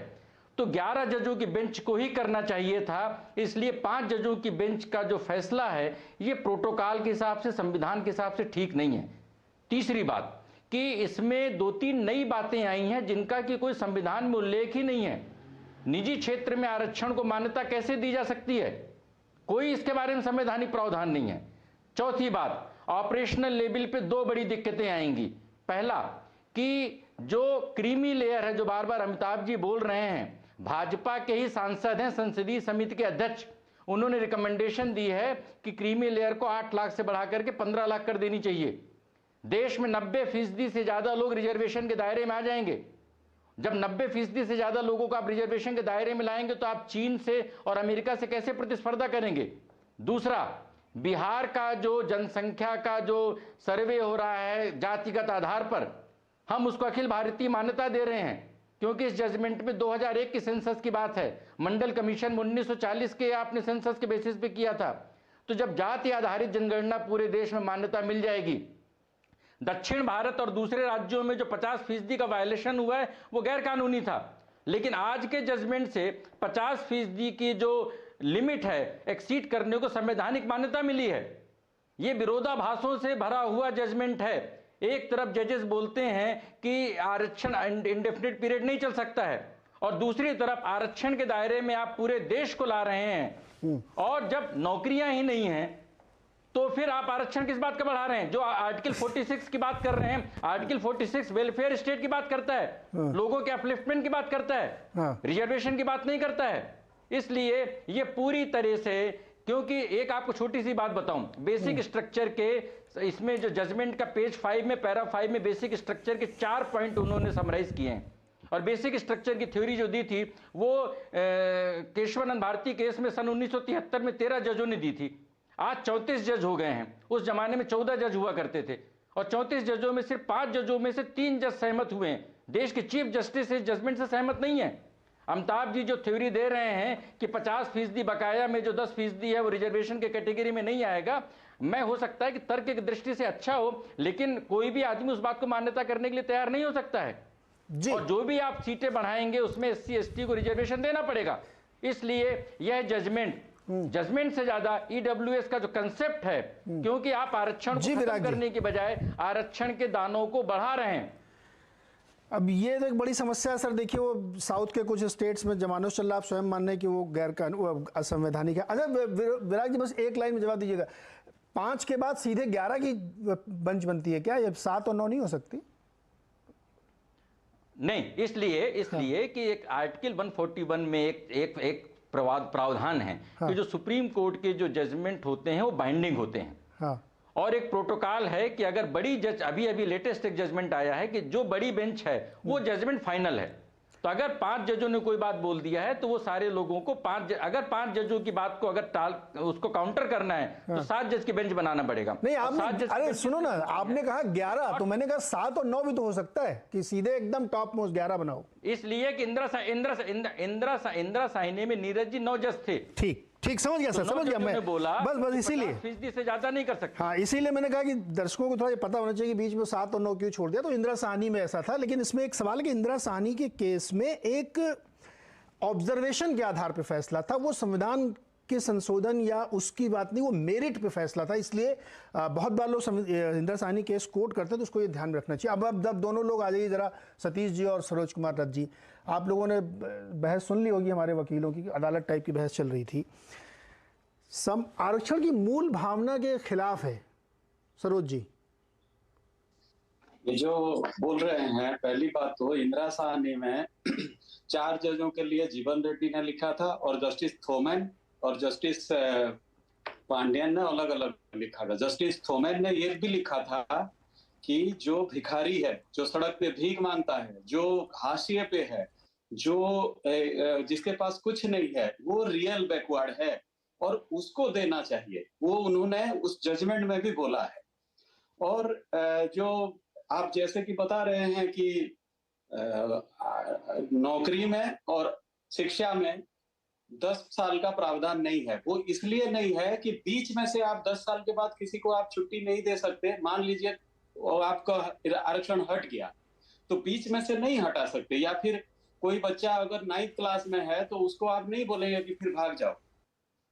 तो 11 जजों की बेंच को ही करना चाहिए था, इसलिए 5 जजों की बेंच का जो फैसला है ये प्रोटोकॉल के हिसाब से, संविधान के हिसाब से ठीक नहीं है। तीसरी बात कि इसमें 2-3 नई बातें आई हैं जिनका कि कोई संविधान में उल्लेख ही नहीं है। निजी क्षेत्र में आरक्षण को मान्यता कैसे दी जा सकती है, कोई इसके बारे में संवैधानिक प्रावधान नहीं है। चौथी बात, ऑपरेशनल लेवल पे 2 बड़ी दिक्कतें आएंगी। पहला कि जो क्रीमी लेयर है, जो बार बार अमिताभ जी बोल रहे हैं, भाजपा के ही सांसद हैं, संसदीय समिति के अध्यक्ष, उन्होंने रिकमेंडेशन दी है कि क्रीमी लेयर को 8 लाख से बढ़ा करके 15 लाख कर देनी चाहिए। देश में 90% से ज्यादा लोग रिजर्वेशन के दायरे में आ जाएंगे। जब 90% से ज्यादा लोगों को आप रिजर्वेशन के दायरे में लाएंगे तो आप चीन से और अमेरिका से कैसे प्रतिस्पर्धा करेंगे। दूसरा, बिहार का जो जनसंख्या का जो सर्वे हो रहा है जातिगत आधार पर, हम उसको अखिल भारतीय मान्यता दे रहे हैं क्योंकि इस जजमेंट में 2001 की सेंसस की बात है। मंडल कमीशन 1940 के आपने सेंसस के बेसिस पे किया था। तो जब जाति आधारित जनगणना पूरे देश में मान्यता मिल जाएगी, दक्षिण भारत और दूसरे राज्यों में जो 50% का वायलेशन हुआ है वो गैर कानूनी था, लेकिन आज के जजमेंट से 50% की जो लिमिट है एक्सीड करने को संवैधानिक मान्यता मिली है। ये विरोधाभासों से भरा हुआ जजमेंट है। एक तरफ जजेस बोलते हैं कि आरक्षण इंडेफिनिट पीरियड नहीं चल सकता है और दूसरी तरफ आरक्षण के दायरे में आप पूरे देश को ला रहे हैं, और जब नौकरियां ही नहीं हैं तो फिर आप आरक्षण किस बात का बढ़ा रहे हैं। जो आर्टिकल 46 की बात कर रहे हैं, आर्टिकल 46 वेलफेयर स्टेट की बात करता है, लोगों के अपलिफ्टमेंट की बात करता है, रिजर्वेशन की बात नहीं करता है। इसलिए ये पूरी तरह से, क्योंकि एक आपको छोटी सी बात बताऊं, बेसिक स्ट्रक्चर के इसमें जो जजमेंट का पेज 5 में पैरा 5 में बेसिक स्ट्रक्चर के 4 पॉइंट उन्होंने समराइज किए हैं और बेसिक स्ट्रक्चर की थ्योरी जो दी थी वो केशवानंद भारती केस में सन 1973 में 13 जजों ने दी थी। आज 34 जज हो गए हैं। उस जमाने में 14 जज हुआ करते थे और 34 जजों में सिर्फ 5 जजों में से 3 जज सहमत हुए हैं। देश के चीफ जस्टिस इस जजमेंट से सहमत नहीं है। अमिताभ जी जो थ्योरी दे रहे हैं कि 50% बकाया में जो 10% है वो रिजर्वेशन के कैटेगरी में नहीं आएगा, मैं हो सकता है कि तर्क की दृष्टि से अच्छा हो, लेकिन कोई भी आदमी उस बात को मान्यता करने के लिए तैयार नहीं हो सकता है जी। और जो भी आप सीटें बढ़ाएंगे उसमें SC ST को रिजर्वेशन देना पड़ेगा। इसलिए यह जजमेंट से ज्यादा EWS का जो कंसेप्ट है, क्योंकि आप आरक्षण को खत्म करने की बजाय आरक्षण के दानों को बढ़ा रहे हैं।
अब ये तो एक बड़ी समस्या है सर। देखिए वो साउथ के कुछ स्टेट्स में जमानत चल रहा है, आप स्वयं मान रहे हैं कि वो असंवैधानिक है। अच्छा विराग जी, बस एक लाइन में जवाब दीजिएगा, 5 के बाद सीधे 11 की बेंच बनती है क्या? ये 7 और 9 नहीं हो सकती?
नहीं, इसलिए कि एक आर्टिकल 141 में एक प्रावधान है कि जो सुप्रीम कोर्ट के जो जजमेंट होते हैं वो बाइंडिंग होते हैं, और एक प्रोटोकॉल है कि अगर बड़ी जज, अभी लेटेस्ट एक जजमेंट आया है कि जो बड़ी बेंच है वो जजमेंट फाइनल है। तो अगर 5 जजों ने कोई बात बोल दिया है तो वो सारे लोगों को अगर 5 जजों की बात को अगर उसको काउंटर करना है तो 7 जज की बेंच बनाना पड़ेगा।
नहीं आपने, अरे सुनो ना, आपने कहा 11, तो मैंने कहा 7 और 9 भी तो हो सकता है कि सीधे एकदम टॉप मोस्ट 11 बनाओ।
इसलिए कि इंदिरा साहिनी में नीरज जी 9 जज थे।
ठीक समझ गया सर, समझ गया मैं।
बोला
बस इसीलिए
50% से ज्यादा नहीं कर सकते।
हाँ, इसीलिए मैंने कहा कि दर्शकों को थोड़ा ये पता होना चाहिए कि बीच में 7 और 9 क्यों छोड़ दिया। तो इंदिरा साहनी में ऐसा था, लेकिन इसमें एक सवाल है कि इंदिरा साहनी के केस में एक ऑब्जर्वेशन के आधार पर फैसला था, वो संविधान के संशोधन या उसकी बात नहीं, वो मेरिट पे फैसला था। इसलिए बहुत बार लोग इंदिरा साहनी केस कोट करते हैं, तो उसको ये ध्यान रखना चाहिए। अब दोनों लोग आ जाइए जरा, सतीश जी और सरोज कुमार रथ जी, आप लोगों ने बहस सुन ली होगी हमारे वकीलों की, अदालत टाइप की बहस चल रही थी। आरक्षण की मूल भावना के खिलाफ है। सरोज जी,
ये जो बोल रहे हैं, पहली बात तो इंदिरा साहनी में 4 जजों के लिए जीवन रेड्डी ने लिखा था और जस्टिस थोमैन और जस्टिस पांड्यन ने अलग अलग लिखा था। जस्टिस थोमैन ने ये भी लिखा था कि जो भिखारी है, जो सड़क पे भीख मांगता है, जो हाशिए पे है, जो जिसके पास कुछ नहीं है, वो रियल बैकवर्ड है और उसको देना चाहिए। वो उन्होंने उस जजमेंट में भी बोला है। और जो आप जैसे कि बता रहे हैं कि नौकरी में और शिक्षा में 10 साल का प्रावधान नहीं है। वो इसलिए नहीं है कि बीच में से आप 10 साल के बाद किसी को आप छुट्टी नहीं दे सकते। मान लीजिए आपका आरक्षण हट गया तो बीच में से नहीं हटा सकते, या फिर कोई बच्चा अगर 9th क्लास में है तो उसको आप नहीं बोलेंगे कि फिर भाग जाओ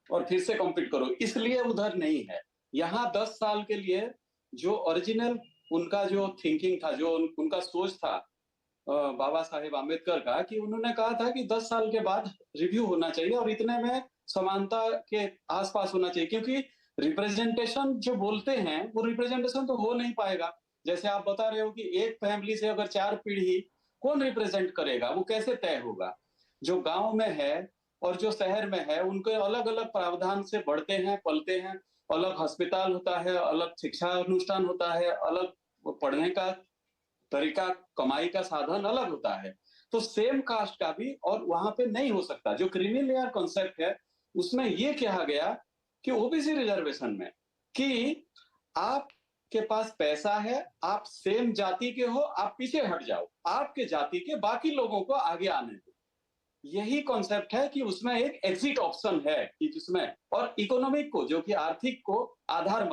और फिर से कॉम्पीट करो, इसलिए उधर नहीं है। यहाँ 10 साल के लिए जो ओरिजिनल उनका जो थिंकिंग था, जो उनका सोच था बाबा साहेब आम्बेडकर का, कि उन्होंने कहा था कि 10 साल के बाद रिव्यू होना चाहिए और इतने में समानता के आसपास होना चाहिए, क्योंकि रिप्रेजेंटेशन जो बोलते हैं वो रिप्रेजेंटेशन तो हो नहीं पाएगा। जैसे आप बता रहे हो कि एक फैमिली से अगर 4 पीढ़ी कौन रिप्रेजेंट करेगा, वो कैसे तय होगा? जो गांव में है और जो शहर में है उनके अलग अलग प्रावधान से बढ़ते हैं, पलते हैं, अलग अस्पताल होता है, अलग शिक्षा अनुष्ठान होता है, अलग पढ़ने का तरीका, कमाई का साधन अलग होता है। तो सेम कास्ट का भी और वहां पे नहीं हो सकता। जो क्रीमी लेयर कॉन्सेप्ट है उसमें ये कहा गया कि ओबीसी रिजर्वेशन में कि आपके पास पैसा है, आप सेम जाति के हो, आप पीछे हट जाओ, आपके जाति के बाकी लोगों को आगे आने दो। यही कॉन्सेप्ट है कि उसमें एक एग्जिट ऑप्शन है कि जिसमें, और इकोनॉमिक को, जो कि आर्थिक को आधार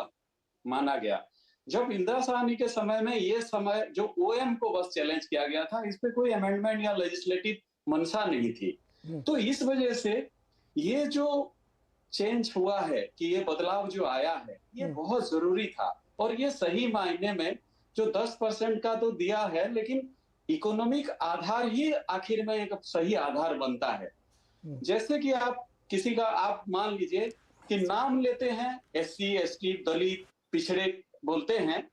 माना गया। जब इंदिरा साहनी के समय में ये समय जो ओएम को बस चैलेंज किया गया था, इस पे कोई अमेंडमेंट या लेजिस्लेटिव मंशा नहीं थी। तो इस वजह से ये जो चेंज हुआ है, कि ये बदलाव जो आया है, ये बहुत जरूरी था। और ये सही मायने में जो 10% का तो दिया है, लेकिन इकोनॉमिक आधार ही आखिर में एक सही आधार बनता है। जैसे कि आप किसी का, आप मान लीजिए कि नाम लेते हैं SC, ST, दलित, पिछड़े बोलते हैं,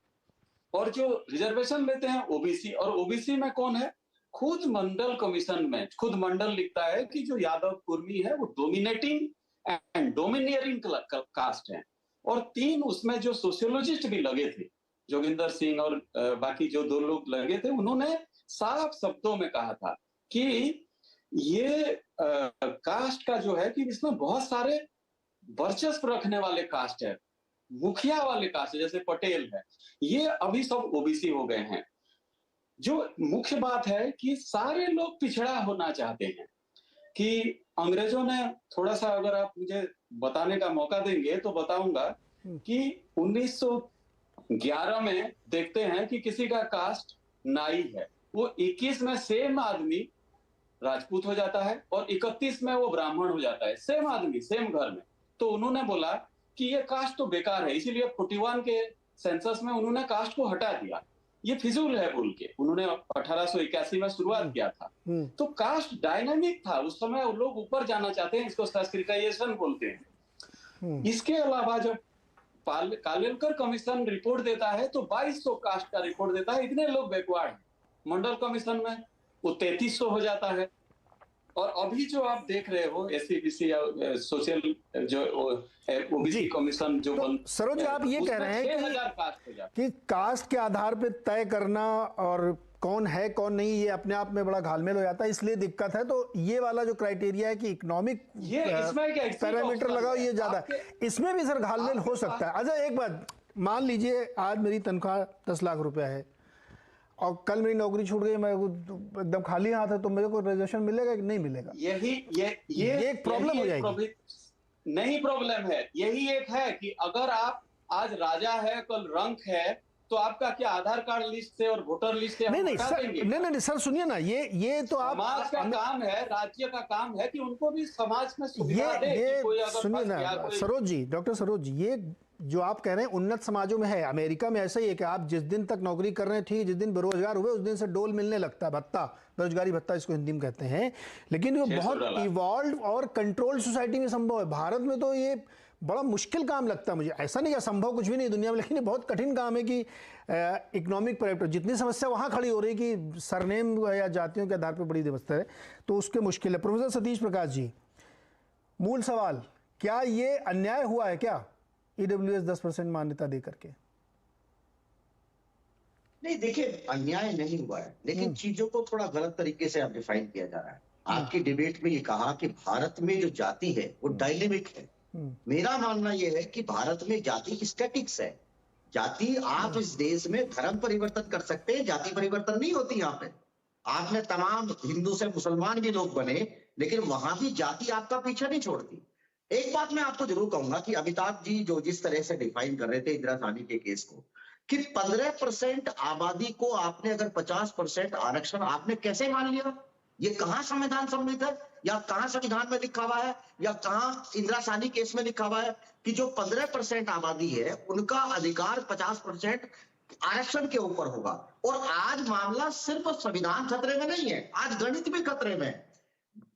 और जो रिजर्वेशन लेते हैं ओबीसी, और ओबीसी में कौन है? खुद मंडल कमीशन में खुद मंडल लिखता है कि जो यादव कुर्मी है वो डोमिनेटिंग एंड डोमिनियरिंग कास्ट है। और 3 उसमें जो सोशियोलॉजिस्ट भी लगे थे, जोगिंदर सिंह और बाकी जो 2 लोग लगे थे, उन्होंने साफ शब्दों में कहा था कि ये कास्ट का जो है कि इसमें बहुत सारे वर्चस्व रखने वाले कास्ट है, मुखिया वाले कास्ट, जैसे पटेल है, ये अभी सब ओबीसी हो गए हैं। जो मुख्य बात है कि सारे लोग पिछड़ा होना चाहते हैं। कि अंग्रेजों ने थोड़ा सा, अगर आप मुझे बताने का मौका देंगे तो बताऊंगा कि 1911 में देखते हैं कि किसी का कास्ट नाई है, वो 21 में सेम आदमी राजपूत हो जाता है और 31 में वो ब्राह्मण हो जाता है, सेम आदमी सेम घर में। तो उन्होंने बोला कि ये कास्ट तो बेकार है, इसीलिए 41 के सेंसस में उन्होंने कास्ट को हटा दिया, ये फिजूल है बोल के उन्होंने 1881 में शुरुआत किया था। तो कास्ट डायनामिक था उस समय, वो लोग ऊपर जाना चाहते हैं, इसको संस्कृताइजेशन बोलते हैं। इसके अलावा जब कालेलकर कमीशन रिपोर्ट देता है तो 2200 कास्ट का रिपोर्ट देता है, इतने लोग बैकवर्ड हैं। मंडल कमीशन में वो 3300 हो जाता है। और अभी जो आप देख रहे हो SC/BC या सोशल जो ओबीसी कमीशन जो
तो सरोज, आप ये कह रहे हैं कि कास्ट के आधार पे तय करना और कौन है कौन नहीं, ये अपने आप में बड़ा घालमेल हो जाता है, इसलिए दिक्कत है। तो ये वाला जो क्राइटेरिया है कि इकोनॉमिक पैरामीटर लगाओ, ये ज्यादा, इसमें भी सर घालमेल हो सकता है। अच्छा एक बात, मान लीजिए आज मेरी तनख्वाह 10 लाख रुपया है और कल मेरी नौकरी छूट गई, मैं एकदम खाली हाथ है, तो मेरे को रिजर्वेशन मिलेगा कि नहीं मिलेगा? ये एक प्रॉब्लम हो जाएगी।
नहीं, प्रॉब्लम है यही एक है कि अगर आप आज राजा है, कल रंक है, तो आपका क्या आधार कार्ड लिस्ट से और वोटर लिस्ट से
नहीं सर सुनिए ना, ये तो आप
समाज का काम है, राज्य का काम है कि उनको भी समाज में सुविधा दे।
ये सुनिए ना सरोज जी, डॉक्टर सरोज जी, ये जो आप कह रहे हैं उन्नत समाजों में है, अमेरिका में ऐसा ही है कि आप जिस दिन तक नौकरी कर रहे हैं ठीक, जिस दिन बेरोजगार हुए उस दिन से डोल मिलने लगता है, भत्ता, बेरोजगारी भत्ता इसको हिंदी में कहते हैं। लेकिन ये बहुत इवॉल्व और कंट्रोल्ड सोसाइटी में संभव है। भारत में तो ये बड़ा मुश्किल काम लगता है मुझे। ऐसा नहीं, असंभव कुछ भी नहीं दुनिया में, लेकिन ये बहुत कठिन काम है कि इकोनॉमिक पैरामीटर, जितनी समस्या वहाँ खड़ी हो रही कि सरनेम या जातियों के आधार पर बड़ी व्यवस्था है, तो उसके मुश्किल है। प्रोफेसर सतीश प्रकाश जी, मूल सवाल, क्या ये अन्याय हुआ है क्या EWS 10% मान्यता दे करके?
नहीं, देखिए अन्याय नहीं हुआ है, लेकिन चीजों को थोड़ा गलत तरीके से अब डिफाइन किया जा रहा है। आपकी डिबेट में ये कहा कि भारत में जो जाति है वो डायनेमिक है। मेरा मानना यह है कि भारत में जाति स्टैटिक्स है। जाति, आप इस देश में धर्म परिवर्तन कर सकते हैं, जाति परिवर्तन नहीं होती। यहाँ पे आपने तमाम हिंदू से मुसलमान भी लोग बने, लेकिन वहां भी जाति आपका पीछे नहीं छोड़ती। एक बात मैं आपको जरूर कहूंगा कि अमिताभ जी जो जिस तरह से डिफाइन कर रहे थे इंदिरा गांधी के केस को, कि 15% आबादी को आपने अगर 50% आरक्षण आपने कैसे मान लिया? ये कहां संविधान सम्मित है, या कहां संविधान में लिखा हुआ है, या कहां इंदिरा गांधी केस में लिखा हुआ है कि जो 15% आबादी है उनका अधिकार 50% आरक्षण के ऊपर होगा? और आज मामला सिर्फ संविधान खतरे में नहीं है, आज गणित भी खतरे में है।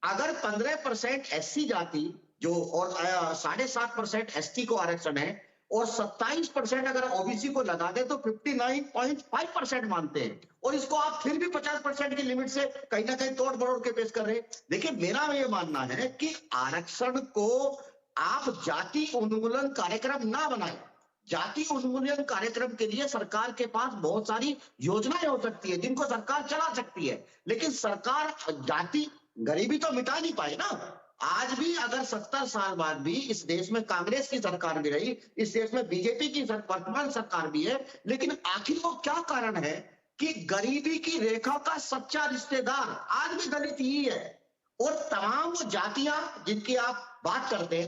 अगर 15% एससी जाति जो और 7.5% एसटी को आरक्षण है और 27% अगर ओबीसी को लगा दे तो 59.5% मानते हैं, और इसको आप फिर भी 50% की लिमिट से कहीं ना कहीं तोड़ मरोड़ के पेश कर रहे हैं। देखिए मेरा ये मानना है कि आरक्षण को आप जाति उन्मूलन कार्यक्रम ना बनाए। जाति उन्मूलन कार्यक्रम के लिए सरकार के पास बहुत सारी योजनाएं हो सकती है जिनको सरकार चला सकती है, लेकिन सरकार जाति गरीबी तो मिटा नहीं पाए ना। आज भी अगर 70 साल बाद भी इस देश में कांग्रेस की सरकार भी रही, इस देश में बीजेपी की वर्तमान सरकार भी है, लेकिन आखिर वो क्या कारण है कि गरीबी की रेखा का सच्चा रिश्तेदार आज भी दलित ही है। और तमाम वो जातियां जिनकी आप बात करते हैं,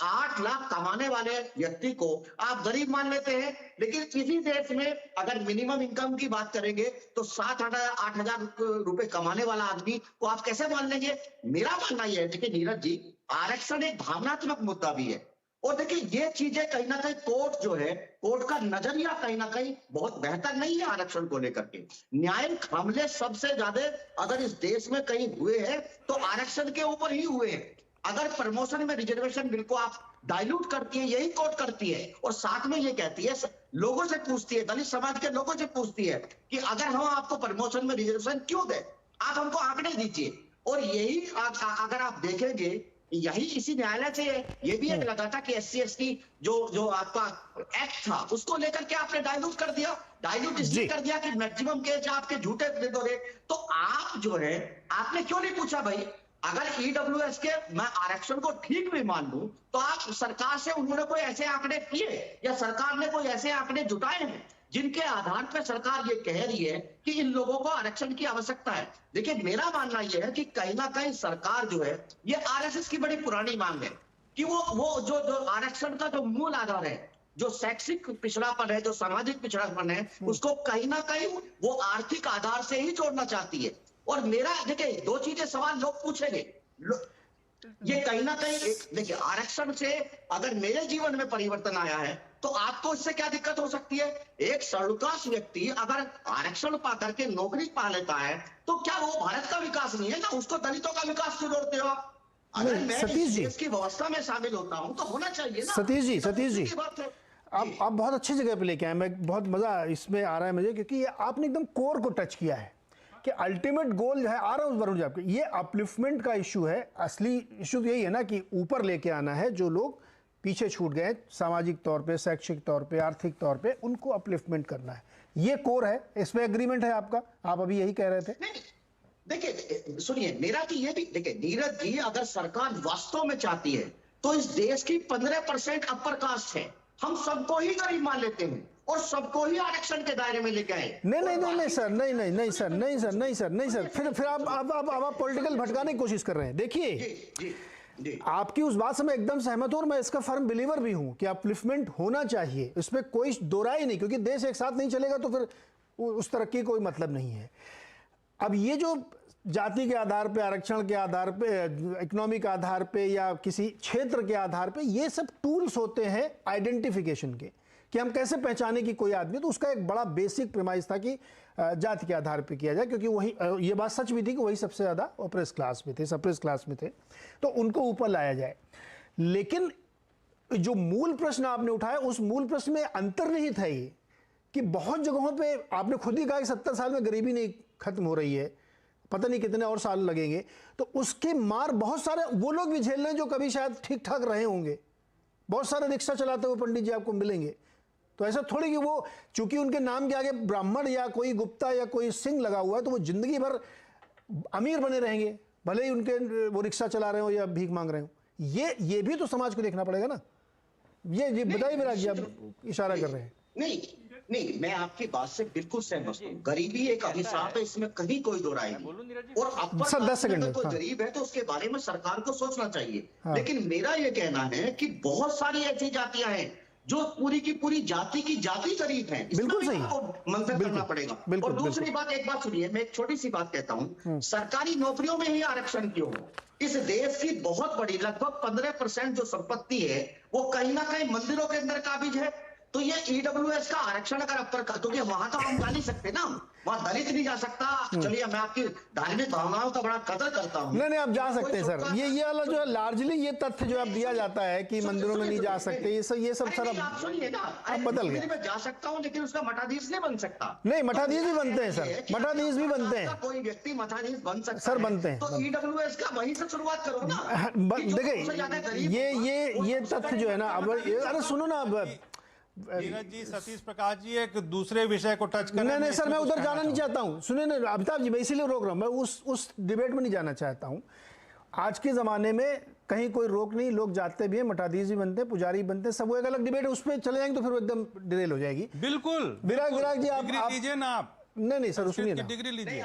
8 लाख कमाने वाले व्यक्ति को आप गरीब मान लेते हैं, लेकिन इसी देश में अगर मिनिमम इनकम की बात करेंगे तो 7-8 हजार रुपए कमाने वाला आदमी को आप कैसे मान लेंगे? मेरा मानना यह है, देखिए नीरज जी, आरक्षण एक भावनात्मक मुद्दा भी है, और देखिए ये चीजें कहीं ना कहीं कोर्ट जो है, कोर्ट का नजरिया कहीं ना कहीं बहुत बेहतर नहीं है आरक्षण को लेकर के। न्यायिक हमले सबसे ज्यादा अगर इस देश में कहीं हुए हैं तो आरक्षण के ऊपर ही हुए हैं। अगर प्रमोशन में रिजर्वेशन बिल को आप डाइल्यूट करती है, यही कोर्ट करती है, और साथ में ये कहती है, लोगों से पूछती है, दलित समाज के लोगों से पूछती है कि अगर हम आपको प्रमोशन में रिजर्वेशन क्यों दें, आप हमको आंकड़े दीजिए। और यही अगर आप देखेंगे, यही इसी न्यायालय से ये भी एक लगा था कि SC ST जो आपका एक्ट था उसको लेकर के आपने डाइल्यूट कर दिया, डाइल्यूट इसलिए कर दिया कि मैक्सिमम केस आपके झूठे दे दो रे। तो आप जो है, आपने क्यों नहीं पूछा भाई, अगर EWS के मैं आरक्षण को ठीक भी मान लूं तो आप सरकार से उन्होंने कोई ऐसे आंकड़े किए या सरकार ने कोई ऐसे आंकड़े जुटाए हैं जिनके आधार पर सरकार ये कह रही है कि इन लोगों को आरक्षण की आवश्यकता है? देखिए मेरा मानना यह है कि कहीं ना कहीं सरकार जो है, ये RSS की बड़ी पुरानी मांग है कि वो जो आरक्षण का जो मूल आधार है, जो शैक्षिक पिछड़ापन है, जो सामाजिक पिछड़ापन है, उसको कहीं ना कहीं वो आर्थिक आधार से ही जोड़ना चाहती है। और मेरा देखिए दो चीजें सवाल लोग पूछेंगे, ये कहीं ना कहीं देखिए आरक्षण से अगर मेरे जीवन में परिवर्तन आया है तो आपको इससे क्या दिक्कत हो सकती है? एक सर्वकाश व्यक्ति अगर आरक्षण पा करके नौकरी पा लेता है तो क्या वो भारत का विकास नहीं है ना? उसको दलितों का विकास क्यों जोड़ते हो आप? अगर मैं इसकी व्यवस्था में शामिल होता हूं तो होना चाहिए ना।
सतीश जी आप बहुत अच्छी जगह पे लेके आए, मैं बहुत मजा इसमें आ रहा है मुझे, क्योंकि आपने एकदम कोर को टच किया है कि अल्टीमेट गोल जो है, आ रहा हूं वरुण जी आपके, ये अपलिफ्टमेंट का इशू है। असली इशू यही है ना कि ऊपर लेके आना है, जो लोग पीछे छूट गए सामाजिक तौर पे, शैक्षिक तौर पे, आर्थिक तौर पे, उनको अपलिफ्टमेंट करना है। ये कोर है, इसमें एग्रीमेंट है आपका, आप अभी यही कह रहे थे।
देखिए सुनिए, मेरा कि ये भी देखिए नीरज जी, अगर सरकार वास्तव में चाहती है तो इस देश की 15% अपर कास्ट है, हम सबको ही गरीब मान लेते हैं और सबको ही आरक्षण के दायरे में लेके आए।
नहीं सर, नहीं सर, फिर आप पॉलिटिकल भटकाने की कोशिश कर रहे हैं। देखिए आपकी उस बात से मैं एकदम सहमत हूं और मैं इसका फर्म बिलीवर भी हूं कि अपलिफ्टमेंट होना चाहिए, इसमें कोई दो राय नहीं, क्योंकि देश एक साथ नहीं चलेगा तो फिर उस तरक्की कोई मतलब नहीं है। अब ये जो जाति के आधार पे, आरक्षण के आधार पे, इकोनॉमिक आधार पे या किसी क्षेत्र के आधार पे, ये सब टूल्स होते हैं आइडेंटिफिकेशन के, कि हम कैसे पहचाने कि कोई आदमी। तो उसका एक बड़ा बेसिक प्रेमाइस था कि जाति के आधार पे किया जाए, क्योंकि वही ये बात सच भी थी कि वही सबसे ज़्यादा ऑपरेस क्लास में थे, सप्रेस क्लास में थे, तो उनको ऊपर लाया जाए। लेकिन जो मूल प्रश्न आपने उठाया, उस मूल प्रश्न में अंतर्निहित है ये कि बहुत जगहों पे आपने खुद ही कहा कि 70 साल में गरीबी नहीं खत्म हो रही है, पता नहीं कितने और साल लगेंगे, तो उसके मार बहुत सारे वो लोग भी झेल रहे हैं जो कभी शायद ठीक ठाक रहे होंगे। बहुत सारे रिक्शा चलाते हुए पंडित जी आपको मिलेंगे, तो ऐसा थोड़ी कि वो चूंकि उनके नाम के आगे ब्राह्मण या कोई गुप्ता या कोई सिंह लगा हुआ है तो वो जिंदगी भर अमीर बने रहेंगे, भले ही उनके वो रिक्शा चला रहे हो या भीख मांग रहे हो। ये भी तो समाज को देखना पड़ेगा ना। ये बताइए मेरा जी, आप इशारा कर रहे हैं।
नहीं नहीं, मैं आपकी बात से बिल्कुल सहमत हूँ। गरीबी एक अभिशाप है, इसमें कहीं कोई दो राय नहीं। और अपर
सर, 10 सेकंड
अगर कोई
हाँ।
गरीब है तो उसके बारे में सरकार को सोचना चाहिए।
हाँ।
लेकिन मेरा ये कहना है कि बहुत सारी ऐसी जातियां हैं जो पूरी की पूरी जाति की जाति गरीब है।
बिल्कुल सही।
मंथन करना पड़ेगा।
बिल्कुल,
और दूसरी बात, एक बात सुनिए, मैं एक छोटी सी बात कहता हूँ, सरकारी नौकरियों में ही आरक्षण क्यों हो? इस देश की बहुत बड़ी लगभग 15% जो संपत्ति है वो कहीं ना कहीं मंदिरों के अंदर काबिज है। तो ये ईडब्ल्यूएस का आरक्षण अगर अपर कर, क्योंकि वहां तो हम जा नहीं सकते ना, वहां दलित नहीं जा सकता। चलिए, मैं आपकी धार्मिक भावनाओं का बड़ा कदर करता हूँ।
नहीं, आप जा सकते हैं सर। ये वाला जो है लार्जली ये तथ्य जो अब दिया जाता है कि मंदिरों में नहीं जा सकते, ये सब सर
आप सुनिए ना,
अब बदल गया।
मैं जा सकता हूँ लेकिन उसका मठाधीश नहीं बन सकता।
नहीं, मठाधीश भी बनते हैं सर, मठाधीश भी बनते हैं।
कोई व्यक्ति मठाधीश बन सकता
सर, बनते हैं।
तो ईडब्ल्यूएस का वहीं से शुरुआत करो ना।
देखिए, ये तथ्य जो है ना, अब अरे सुनो ना, अब
नीरज जी, सतीश प्रकाश जी एक दूसरे विषय को टच करने
नहीं सर, मैं उधर जाना नहीं चाहता हूँ। सुनिए ना अमिताभ जी, मैं इसीलिए रोक रहा हूँ, मैं उस डिबेट में नहीं जाना चाहता हूँ। आज के ज़माने में कहीं कोई रोक नहीं, लोग जाते भी हैं, मठाधीश भी बनते हैं, पुजारी बनते हैं, सब वो एक अलग डिबेट है, उस पर चले जाएंगे तो फिर वो एकदम डिरेल हो जाएगी।
बिल्कुल।
विराग जी, आप
लीजिए ना आप।
नहीं सर, सुनिए ना,
डिग्री लीजिए।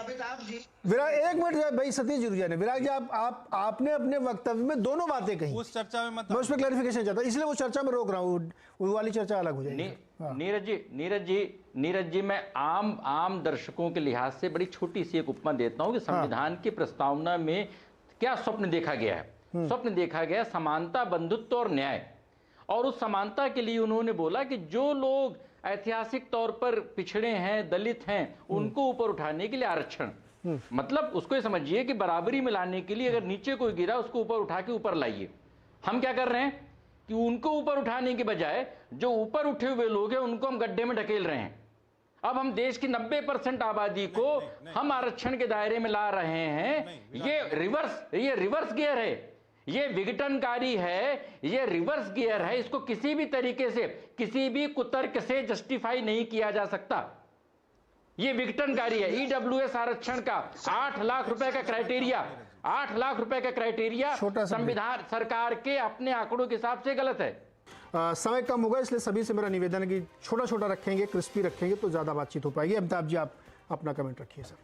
विराग एक मिनट भाई, सतीश जी रुक जाए। विराग जी, आपने अपने वक्तव्य में दोनों बातें कही,
उस चर्चा में मत,
मैं उस पर क्लैरिफिकेशन चाहता हूं, इसलिए वो चर्चा में रोक रहा हूँ, वो वाली चर्चा अलग हो जाएगी।
नीरज जी, मैं आम दर्शकों के लिहाज से बड़ी छोटी सी एक उपमा देता हूँ कि संविधान की प्रस्तावना में क्या स्वप्न देखा गया है। स्वप्न देखा गया समानता, बंधुत्व और न्याय। और उस समानता के लिए उन्होंने बोला कि जो लोग ऐतिहासिक तौर पर पिछड़े हैं, दलित हैं, उनको ऊपर उठाने के लिए आरक्षण। मतलब उसको ये समझिए कि बराबरी में लाने के लिए अगर नीचे कोई गिरा उसको ऊपर उठा के ऊपर लाइए। हम क्या कर रहे हैं कि उनको ऊपर उठाने के बजाय जो ऊपर उठे हुए लोग हैं उनको हम गड्ढे में ढकेल रहे हैं। अब हम देश की 90% आबादी को हम आरक्षण के दायरे में ला रहे हैं। ये रिवर्स गियर है, ये विघटनकारी है, ये रिवर्स गियर है। इसको किसी भी तरीके से, किसी भी कुतर्क से जस्टिफाई नहीं किया जा सकता। ये विघटनकारी है। ईडब्ल्यूएस आरक्षण का 8 लाख रुपए का क्राइटेरिया, 8 लाख रुपए का क्राइटेरिया संविधान सरकार के अपने आंकड़ों के हिसाब से गलत है।
समय कम होगा, इसलिए सभी से मेरा निवेदन है कि छोटा छोटा रखेंगे, क्रिस्पी रखेंगे तो ज्यादा बातचीत हो पाएगी। अमिताभ जी, आप अपना कमेंट रखिए सर।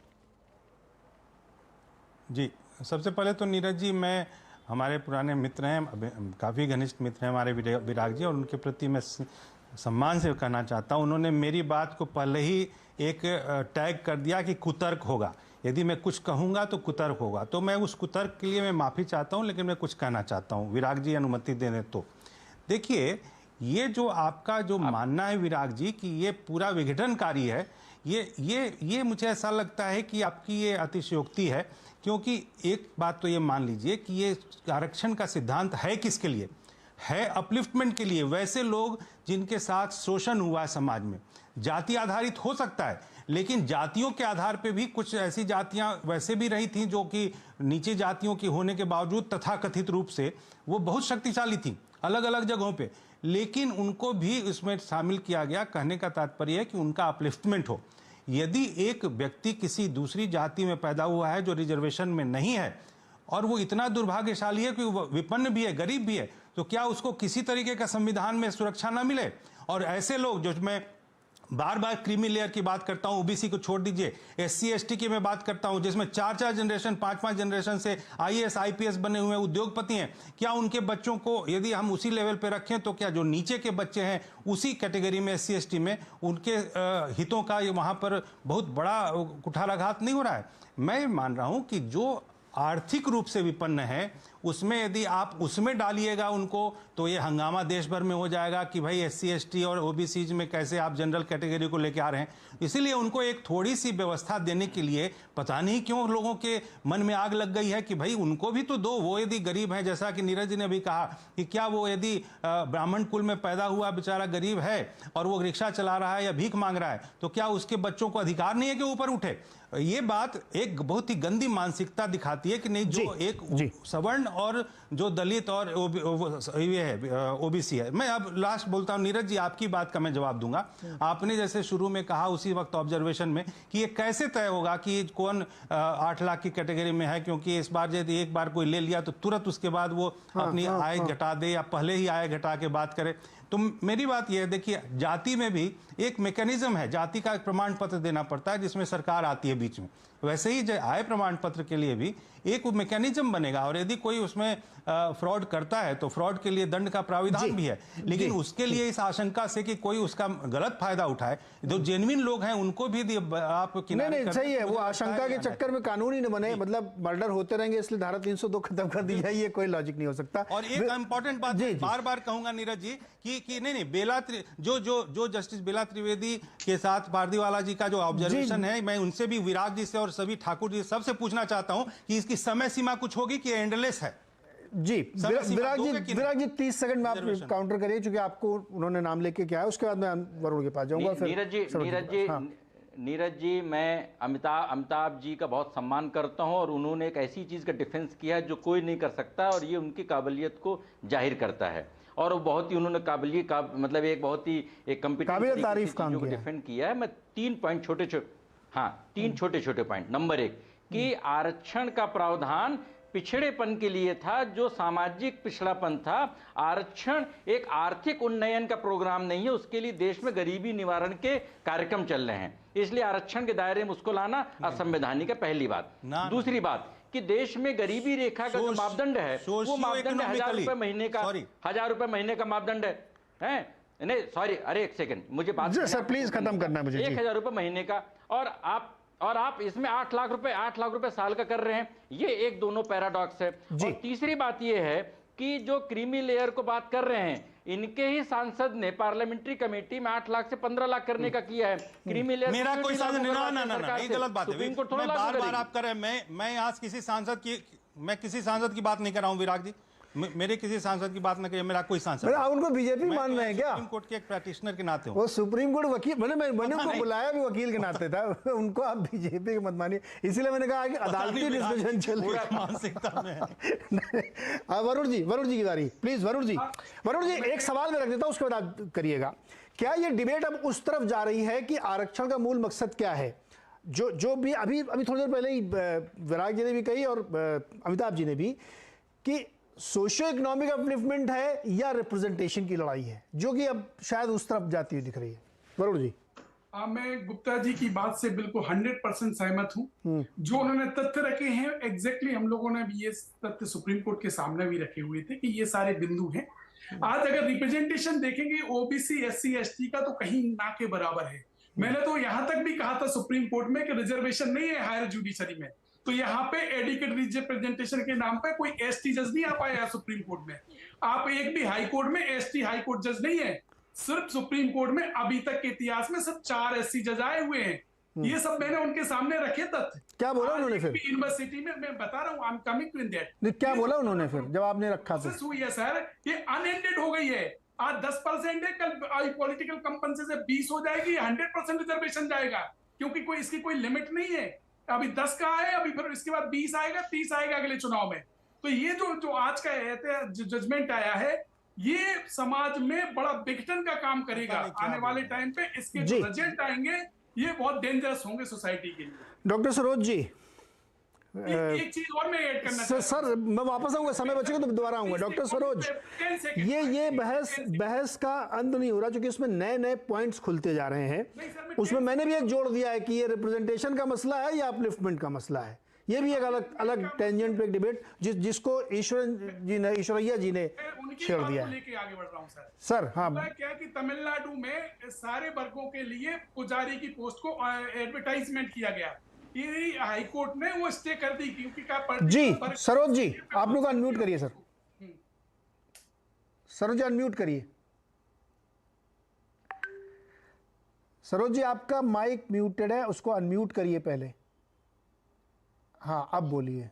जी, सबसे पहले तो नीरज जी, मैं हमारे पुराने मित्र हैं, काफ़ी घनिष्ठ मित्र हैं हमारे विराग जी, और उनके प्रति मैं सम्मान से कहना चाहता हूं, उन्होंने मेरी बात को पहले ही एक टैग कर दिया कि कुतर्क होगा। यदि मैं कुछ कहूंगा तो कुतर्क होगा, तो मैं उस कुतर्क के लिए मैं माफ़ी चाहता हूं, लेकिन मैं कुछ कहना चाहता हूं, विराग जी अनुमति देने तो। देखिए, ये जो आपका जो मानना है विराग जी कि ये पूरा विघटनकारी है, ये मुझे ऐसा लगता है कि आपकी ये अतिशयोक्ति है। क्योंकि एक बात तो ये मान लीजिए कि ये आरक्षण का सिद्धांत है किसके लिए? है अपलिफ्टमेंट के लिए। वैसे लोग जिनके साथ शोषण हुआ है समाज में, जाति आधारित हो सकता है, लेकिन जातियों के आधार पे भी कुछ ऐसी जातियां वैसे भी रही थी जो कि नीचे जातियों की होने के बावजूद तथाकथित रूप से वो बहुत शक्तिशाली थी अलग अलग जगहों पे, लेकिन उनको भी इसमें शामिल किया गया। कहने का तात्पर्य है कि उनका अपलिफ्टमेंट हो। यदि एक व्यक्ति किसी दूसरी जाति में पैदा हुआ है जो रिजर्वेशन में नहीं है, और वो इतना दुर्भाग्यशाली है कि वो विपन्न भी है, गरीब भी है, तो क्या उसको किसी तरीके का संविधान में सुरक्षा ना मिले? और ऐसे लोग, जो मैं बार बार क्रीमी लेयर की बात करता हूं, ओबीसी को छोड़ दीजिए, एससी एसटी की मैं बात करता हूं, जिसमें 4 जनरेशन 5 जनरेशन से आईएएस आईपीएस बने हुए उद्योगपति हैं, क्या उनके बच्चों को यदि हम उसी लेवल पे रखें तो क्या जो नीचे के बच्चे हैं उसी कैटेगरी में एससी एसटी में उनके हितों का वहां पर बहुत बड़ा कुठाराघात नहीं हो रहा है? मैं मान रहा हूं कि जो आर्थिक रूप से विपन्न है उसमें यदि आप उसमें डालिएगा उनको, तो ये हंगामा देश भर में हो जाएगा कि भाई एससी एसटी और ओबीसी में कैसे आप जनरल कैटेगरी को लेके आ रहे हैं। इसीलिए उनको एक थोड़ी सी व्यवस्था देने के लिए पता नहीं क्यों लोगों के मन में आग लग गई है कि भाई उनको भी तो दो। वो यदि गरीब है, जैसा कि नीरज जी ने भी कहा कि क्या वो यदि ब्राह्मण कुल में पैदा हुआ बेचारा गरीब है और वो रिक्शा चला रहा है या भीख मांग रहा है, तो क्या उसके बच्चों को अधिकार नहीं है कि ऊपर उठे? ये बात एक बहुत ही गंदी मानसिकता दिखाती है कि नहीं, जो एक सवर्ण और जो दलित और ये है ओबीसी है। मैं अब लास्ट बोलता हूं नीरज जी, आपकी बात का मैं जवाब दूंगा। आपने जैसे शुरू में कहा उसी वक्त ऑब्जर्वेशन में कि ये कैसे तय होगा कि कौन 8 लाख की कैटेगरी में है, क्योंकि इस बार यदि एक बार कोई ले लिया तो तुरंत उसके बाद वो अपनी आय घटा दे या पहले ही आय घटा के बात करे। तो मेरी बात यह है, देखिए जाति में भी एक मैकेनिज्म है, जाति का एक प्रमाण पत्र देना पड़ता है जिसमें सरकार आती है बीच में। वैसे ही आय प्रमाण पत्र के लिए भी एक मैकेनिज्म बनेगा, और यदि कोई उसमें फ्रॉड करता है तो फ्रॉड के लिए दंड का प्राविधान भी है, लेकिन उसके लिए इस आशंका से कि कोई उसका गलत फायदा उठाए, जो जेन्युइन लोग हैं उनको भी आप किनारे
नहीं सही है, वो आशंका के चक्कर में कानून ही न बने, मतलब मर्डर होते रहेंगे इसलिए धारा 302 खत्म कर दी जाए, ये कोई लॉजिक नहीं हो सकता।
और एक इंपॉर्टेंट बात बार बार कहूंगा नीरज जी कि नहीं बेला जो जस्टिस बेला त्रिवेदी के साथ पारदीवाला जी का जो ऑब्जर्वेशन है, मैं उनसे भी, विराग जी से और सभी ठाकुर जी सबसे पूछना चाहता हूं कि इसकी समय सीमा कुछ होगी कि एंडलेस है?
जी विराग जी 30 सेकंड में आप काउंटर करिए, क्योंकि आपको उन्होंने नाम लेके क्या है, उसके बाद मैं वरुण के पास जाऊंगा।
नीरज जी मैं अमिताभ जी का बहुत सम्मान करता हूं, और उन्होंने एक ऐसी चीज का डिफेंस किया है जो कोई नहीं कर सकता, और ये उनकी काबिलियत को जाहिर करता है, और वो बहुत ही उन्होंने मतलब एक बहुत ही एक
काबिल तारीफ काम किया,
डिफेंड किया है। मैं 3 पॉइंट तीन छोटे छोटे पॉइंट। नंबर 1 कि आरक्षण का प्रावधान पिछड़ेपन के लिए था, जो सामाजिक पिछड़ापन था। आरक्षण एक आर्थिक उन्नयन का प्रोग्राम नहीं है, उसके लिए देश में गरीबी निवारण के कार्यक्रम चल रहे हैं, इसलिए आरक्षण के दायरे में उसको लाना असंवैधानिक है, पहली बात। दूसरी बात कि देश में गरीबी रेखा का जो मापदंड है वो मापदंड 1000 रुपए महीने का, 1000 रुपए महीने का मापदंड है नहीं सॉरी, अरे एक सेकंड, मुझे बात
सर प्लीज खत्म करना है मुझे।
1000 रुपए महीने का, और आप इसमें 8 लाख रुपए साल का कर रहे हैं, ये एक दोनों पैराडॉक्स है। और तीसरी बात ये है कि जो क्रीमी लेयर को बात कर रहे हैं, इनके ही सांसद ने पार्लियामेंट्री कमेटी में 8 लाख से 15 लाख करने का किया है। क्रीमी लेयर
मेरा कोई सांसद ना, ये गलत बात है। मैं बार आप कर रहे हैं, मैं आज किसी सांसद की बात नहीं कर रहा हूं विराग जी, मेरे किसी सांसद की बात न करिए, मेरा कोई सांसद।
आप उनको बीजेपी मान रहे हैं क्या?
सुप्रीम कोर्ट के एक प्रैक्टिशनर के नाते
वो सुप्रीम कोर्ट वकील, मैंने उनको बुलाया भी वकील के नाते था, उनको आप बीजेपी के मत मानिए, इसीलिए मैंने कहा कि अदालती डिस्कशन चलेगा मानसिकता में। वरुण जी की बारी प्लीज। वरुण जी एक सवाल मैं रख देता हूं, उसके बाद आप करिएगा। क्या ये डिबेट अब उस तरफ जा रही है कि आरक्षण का मूल मकसद क्या है? जो भी अभी थोड़ी देर पहले ही विराग जी ने भी कही और अमिताभ जी ने भी, कि सोशियो इकोनॉमिक अपलिफ्टमेंट है या रिप्रेजेंटेशन की लड़ाई है, जो कि अब शायद उस तरफ जाती हुई दिख रही है। वरुण जी।
मैं गुप्ता जी की बात से बिल्कुल 100% सहमत हूं। जो उन्होंने तथ्य रखे हैं एग्जैक्टली हम लोगों ने भी ये तथ्य सुप्रीम कोर्ट के सामने भी रखे हुए थे कि ये सारे बिंदु हैं। आज अगर रिप्रेजेंटेशन देखेंगे ओबीसी SC ST का तो कहीं ना के बराबर है। मैंने तो यहां तक भी कहा था सुप्रीम कोर्ट में कि रिजर्वेशन नहीं है हायर जुडिशरी में, तो यहाँ पे एडिक्वेट रिप्रेजेंटेशन के नाम पे कोई ST जज नहीं आ पाया सुप्रीम कोर्ट में। आप एक भी हाई कोर्ट में ST हाई कोर्ट जज नहीं है, सिर्फ सुप्रीम कोर्ट में अभी तक के इतिहास में सिर्फ 4 SC जज आए हुए हैं। ये सब मैंने उनके सामने रखे तथ्य।
क्या बोला उन्होंने फिर?
यूनिवर्सिटी में मैं बता रहा हूँ, I am coming to that.
क्या बोला उन्होंने फिर जब आपने रखा तो?
हुई है सर, ये अनएंडेड हो गई है। आज 10% है, कल पॉलिटिकल कंपनसेशन 20 हो जाएगी, 100% रिजर्वेशन जाएगा, क्योंकि कोई इसकी कोई लिमिट नहीं है। अभी 10 का है, अभी फिर इसके बाद 20 आएगा, 30 आएगा अगले चुनाव में। तो ये जो आज का जजमेंट आया है, ये समाज में बड़ा विघटन का काम करेगा। आने वाले टाइम पे इसके जो रिजल्ट आएंगे ये बहुत डेंजरस होंगे सोसाइटी के लिए।
डॉक्टर सरोज जी,
एक चीज और मैं ऐड करना
सर मैं वापस आऊंगा, समय बचेगा तो दोबारा आऊंगा। डॉक्टर सरोज, ये बहस का अंत नहीं हो रहा, क्योंकि उसमें नए पॉइंट्स खुलते जा रहे हैं। उसमें मैंने भी एक जोड़ दिया है कि ये रिप्रेजेंटेशन का मसला है या अपलिफ्टमेंट का मसला है। ये भी एक अलग टेंजेंट पे एक डिबेट जिसको ईश्वरैया जी ने छेड़ दिया है।
लेके आगे बढ़ रहा हूं
सर। हाँ,
क्या कि तमिलनाडु में सारे वर्गों के लिए पुजारी की पोस्ट को एडवर्टाइजमेंट किया गया, ये हाई कोर्ट ने वो स्टे कर दी, क्योंकि
जी सरोज जी आप लोग अनम्यूट करिए। सर सरोज जी अनम्यूट करिए। सरोज जी आपका माइक म्यूटेड है, उसको अनम्यूट करिए पहले। हाँ अब बोलिए।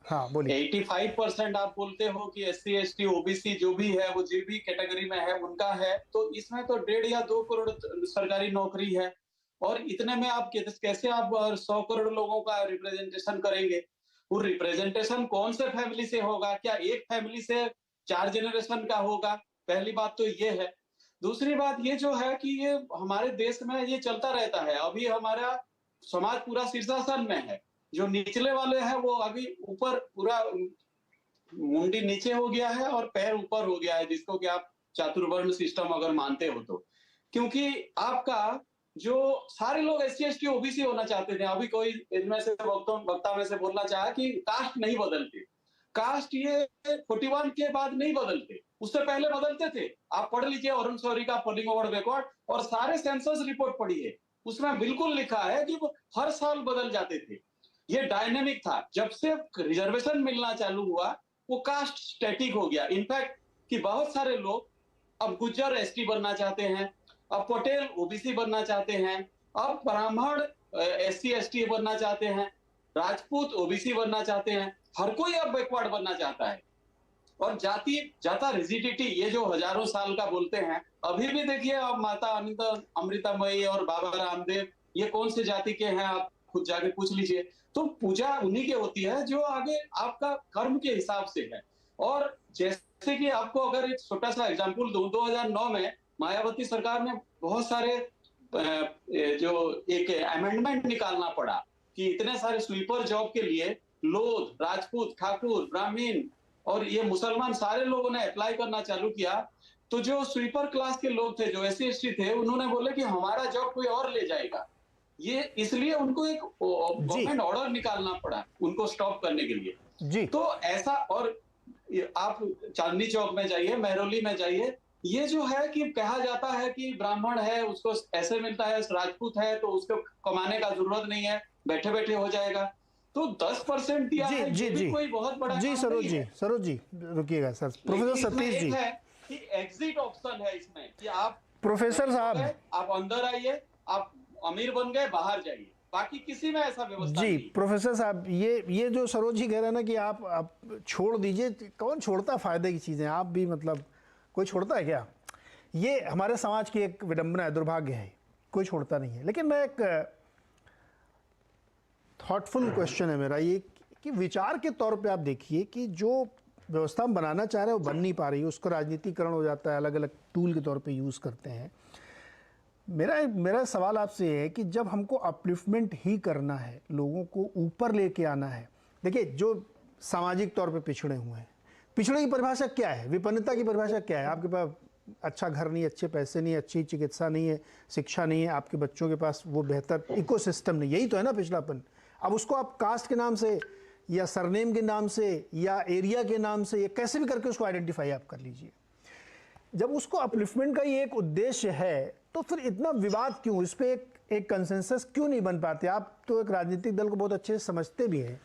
हाँ बोलिए।
85% आप बोलते हो कि SC ST OBC जो भी है वो जो भी कैटेगरी में है उनका है, तो इसमें तो 1.5 या 2 करोड़ सरकारी नौकरी है, और इतने में आप कैसे आप 100 करोड़ लोगों का रिप्रेजेंटेशन करेंगे? वो रिप्रेजेंटेशन कौन से फैमिली से होगा? क्या एक फैमिली से 4 जनरेशन का होगा? पहली बात तो ये है। दूसरी बात ये जो है कि ये हमारे देश में ये चलता रहता है। अभी हमारा समाज पूरा शीर्षासन में है, जो निचले वाले हैं वो अभी ऊपर, पूरा मुंडी नीचे हो गया है और पैर ऊपर हो गया है, जिसको कि आप चातुर्वर्ण सिस्टम अगर मानते हो तो, क्योंकि आपका जो सारे लोग SC ST OBC होना चाहते थे। अभी कोई इनमें से वक्ता में से बोलना चाहा कि कास्ट नहीं बदलते, कास्ट ये 41 के बाद नहीं बदलते, उससे पहले बदलते थे। आप पढ़ लीजिए अरुण शौरी का फॉलिंग ओवर बैकवर्ड और सारे सेंसस रिपोर्ट पढ़िए, उसमें बिल्कुल लिखा है कि वो हर साल बदल जाते थे। ये डायनेमिक था। जब से रिजर्वेशन मिलना चालू हुआ वो कास्ट स्टैटिक हो गया। इनफैक्ट कि बहुत सारे लोग अब गुज्जर ST बनना चाहते हैं, अब पटेल OBC बनना चाहते हैं, अब ब्राह्मण SC ST बनना चाहते हैं, राजपूत OBC बनना चाहते हैं, हर कोई अब बैकवर्ड बनना चाहता है। और जाता रिजिडिटी ये जो हजारों साल का बोलते हैं, अभी भी देखिए अब माता अमृतामयी और बाबा रामदेव ये कौन से जाति के हैं, आप खुद जाके पूछ लीजिए। तो पूजा उन्हीं के होती है जो आगे आपका कर्म के हिसाब से है। और जैसे कि आपको अगर एक छोटा सा एग्जांपल दूं, 2009 में मायावती सरकार ने बहुत सारे जो एक अमेंडमेंट निकालना पड़ा कि इतने सारे स्वीपर जॉब के लिए लोध, राजपूत, ठाकुर, ब्राह्मण और ये मुसलमान सारे लोगों ने अप्लाई करना चालू किया। तो जो स्वीपर क्लास के लोग थे, जो SC ST थे, उन्होंने बोले कि हमारा जॉब कोई और ले जाएगा। ये इसलिए उनको एक गवर्नमेंट ऑर्डर निकालना पड़ा उनको स्टॉप करने के लिए
जी।
तो ऐसा, और आप चांदनी चौक में जाइए, मेहरौली में जाइए, ये जो है कि कहा जाता है कि ब्राह्मण है उसको ऐसे मिलता है, राजपूत है तो उसको कमाने का जरूरत नहीं है, बैठे बैठे हो जाएगा। तो 10% दिया
जी
है,
जी
ये भी
जी
कोई बहुत बड़ा
जी
काम
सरोज
नहीं
जी,
है।
सरोज जी रुकिएगा सर। प्रोफेसर सतीश जी,
है कि एग्जिट ऑप्शन है इसमें कि आप
प्रोफेसर साहब,
आप अंदर आइए, आप अमीर बन गए, बाहर जाइए, बाकी किसी में ऐसा व्यवस्था
जी।
नहीं।
प्रोफेसर साहब, ये जो सरोज जी कह रहे हैं ना कि आप छोड़ दीजिए, कौन छोड़ता फायदे की चीजें, आप भी मतलब कोई छोड़ता है क्या? ये हमारे समाज की एक विडंबना है, दुर्भाग्य है, कोई छोड़ता नहीं है। लेकिन मैं एक थॉटफुल क्वेश्चन है मेरा ये कि विचार के तौर पे आप देखिए कि जो व्यवस्था हम बनाना चाह रहे हैं वो बन नहीं पा रही है, उसका राजनीतिकरण हो जाता है, अलग अलग टूल के तौर पे यूज़ करते हैं। मेरा सवाल आपसे है कि जब हमको अपलिफ्टमेंट ही करना है, लोगों को ऊपर लेके आना है, देखिए जो सामाजिक तौर पे पिछड़े हुए हैं, पिछड़े की परिभाषा क्या है, विपन्नता की परिभाषा क्या है? आपके पास अच्छा घर नहीं, अच्छे पैसे नहीं, अच्छी चिकित्सा नहीं है, शिक्षा नहीं है, आपके बच्चों के पास वो बेहतर इकोसिस्टम नहीं, यही तो है ना पिछड़ापन। अब उसको आप कास्ट के नाम से या सरनेम के नाम से या एरिया के नाम से या कैसे भी करके उसको आइडेंटिफाई आप कर लीजिए। जब उसको अपलिफ्टमेंट का ही एक उद्देश्य है तो फिर इतना विवाद क्यों, इस पे एक कंसेंसस क्यों नहीं बन पाते? आप तो एक राजनीतिक दल को बहुत अच्छे से समझते भी हैं।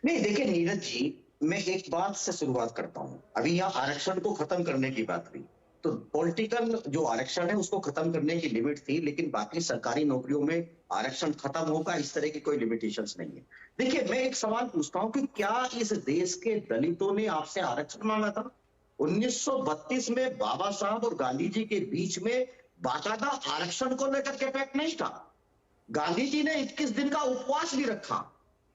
नहीं देखिए नीरज जी, मैं एक बात से शुरुआत करता हूं। अभी यहाँ आरक्षण को खत्म करने की बात हुई, तो पॉलिटिकल जो आरक्षण है उसको खत्म करने की लिमिट थी, लेकिन बाकी सरकारी नौकरियों में आरक्षण खत्म होगा इस तरह की कोई लिमिटेशंस नहीं है। देखिए मैं एक सवाल पूछता हूं कि क्या इस देश के दलितों ने आपसे आरक्षण मांगा था? 1932 में बाबा साहब और गांधी जी के बीच में बाकायदा आरक्षण को लेकर के पैक्ट नहीं था। गांधी जी ने 21 दिन का उपवास भी रखा,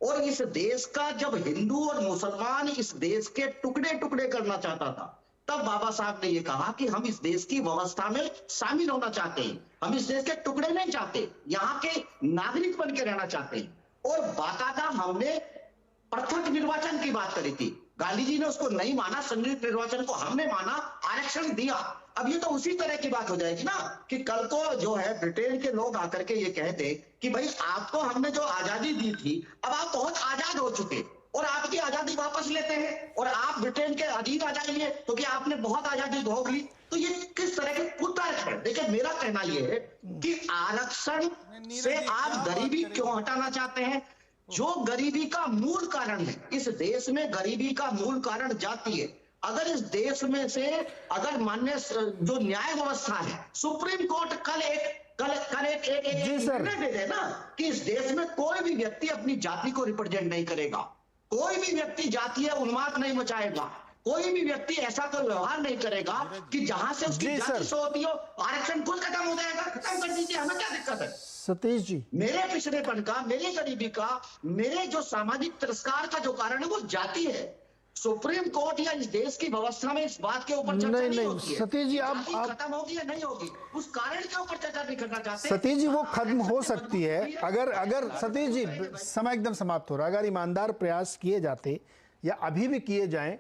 और इस देश का जब हिंदू और मुसलमान इस देश के टुकड़े टुकड़े करना चाहता था, तब बाबा साहब ने यह कहा कि हम इस देश की व्यवस्था में शामिल होना चाहते हैं, हम इस देश के टुकड़े नहीं चाहते, यहाँ के नागरिक बन के रहना चाहते हैं। और बाकायदा हमने पृथक निर्वाचन की बात करी थी, गांधी जी ने उसको नहीं माना, संयुक्त निर्वाचन को हमने माना, आरक्षण दिया। अब ये तो उसी तरह की बात हो जाएगी ना कि कल को जो है ब्रिटेन के लोग आकर के ये कहते कि भाई आपको हमने जो आजादी दी थी, अब आप बहुत आजाद हो चुके और आपकी आजादी वापस लेते हैं और आप ब्रिटेन के अधीन आ जाएंगे क्योंकि आपने बहुत आजादी भोग ली। तो ये किस तरह के कुतर्क है? देखिए मेरा कहना यह है कि आरक्षण से आप गरीबी क्यों हटाना चाहते हैं? जो गरीबी का मूल कारण है, इस देश में गरीबी का मूल कारण जाति है। अगर इस देश में से अगर मान्य जो न्याय व्यवस्था है, सुप्रीम कोर्ट कल एक निर्णय दे दे ना कि इस देश में कोई भी व्यक्ति अपनी जाति को रिप्रेजेंट नहीं करेगा, कोई भी व्यक्ति जातीय उन्माद नहीं मचाएगा, कोई भी व्यक्ति ऐसा कोई व्यवहार नहीं करेगा कि जहां से उसकी जाति से होती हो, आरक्षण खुद खत्म हो जाएगा। खत्म कर दीजिए, हमें क्या दिक्कत है?
सतीश जी, मेरे
पिछड़ेपन का, मेरी गरीबी का, मेरे जो सामाजिक तिरस्कार का जो कारण है वो जाति है। सुप्रीम कोर्ट या इस देश की व्यवस्था में इस बात के ऊपर चर्चा नहीं होती है।
सतीश जी, आप
खत्म होगी या नहीं होगी, उस कारण के ऊपर चर्चा नहीं करना चाहते।
सतीश जी, वो खत्म हो सकती है अगर सतीश जी, समय एकदम समाप्त हो रहा है। अगर ईमानदार प्रयास किए जाते या अभी भी किए जाएं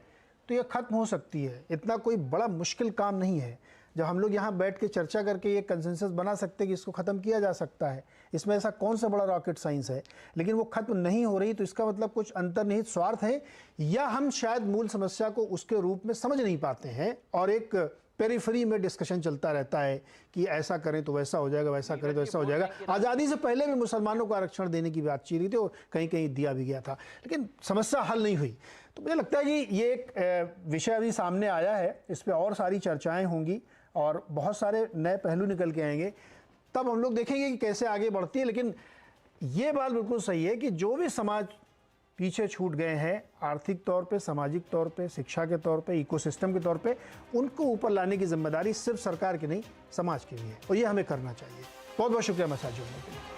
तो ये खत्म हो सकती है। इतना कोई बड़ा मुश्किल काम नहीं है। जब हम लोग यहाँ बैठ के चर्चा करके ये कंसेंसस बना सकते हैं कि इसको ख़त्म किया जा सकता है, इसमें ऐसा कौन सा बड़ा रॉकेट साइंस है, लेकिन वो ख़त्म नहीं हो रही, तो इसका मतलब कुछ अंतर्निहित स्वार्थ है, या हम शायद मूल समस्या को उसके रूप में समझ नहीं पाते हैं और एक पेरिफेरी में डिस्कशन चलता रहता है कि ऐसा करें तो वैसा हो जाएगा, वैसा करें तो वैसा हो जाएगा। आज़ादी से पहले भी मुसलमानों को आरक्षण देने की बात चल रही थी और कहीं कहीं दिया भी गया था, लेकिन समस्या हल नहीं हुई। तो मुझे लगता है कि ये एक विषय अभी सामने आया है, इस पर और सारी चर्चाएँ होंगी और बहुत सारे नए पहलू निकल के आएंगे, तब हम लोग देखेंगे कि कैसे आगे बढ़ती है। लेकिन ये बात बिल्कुल सही है कि जो भी समाज पीछे छूट गए हैं आर्थिक तौर पे, सामाजिक तौर पे, शिक्षा के तौर पे, इकोसिस्टम के तौर पे, उनको ऊपर लाने की जिम्मेदारी सिर्फ सरकार की नहीं, समाज की भी है, और ये हमें करना चाहिए। बहुत बहुत शुक्रिया मेरे साथ जुड़ने के लिए।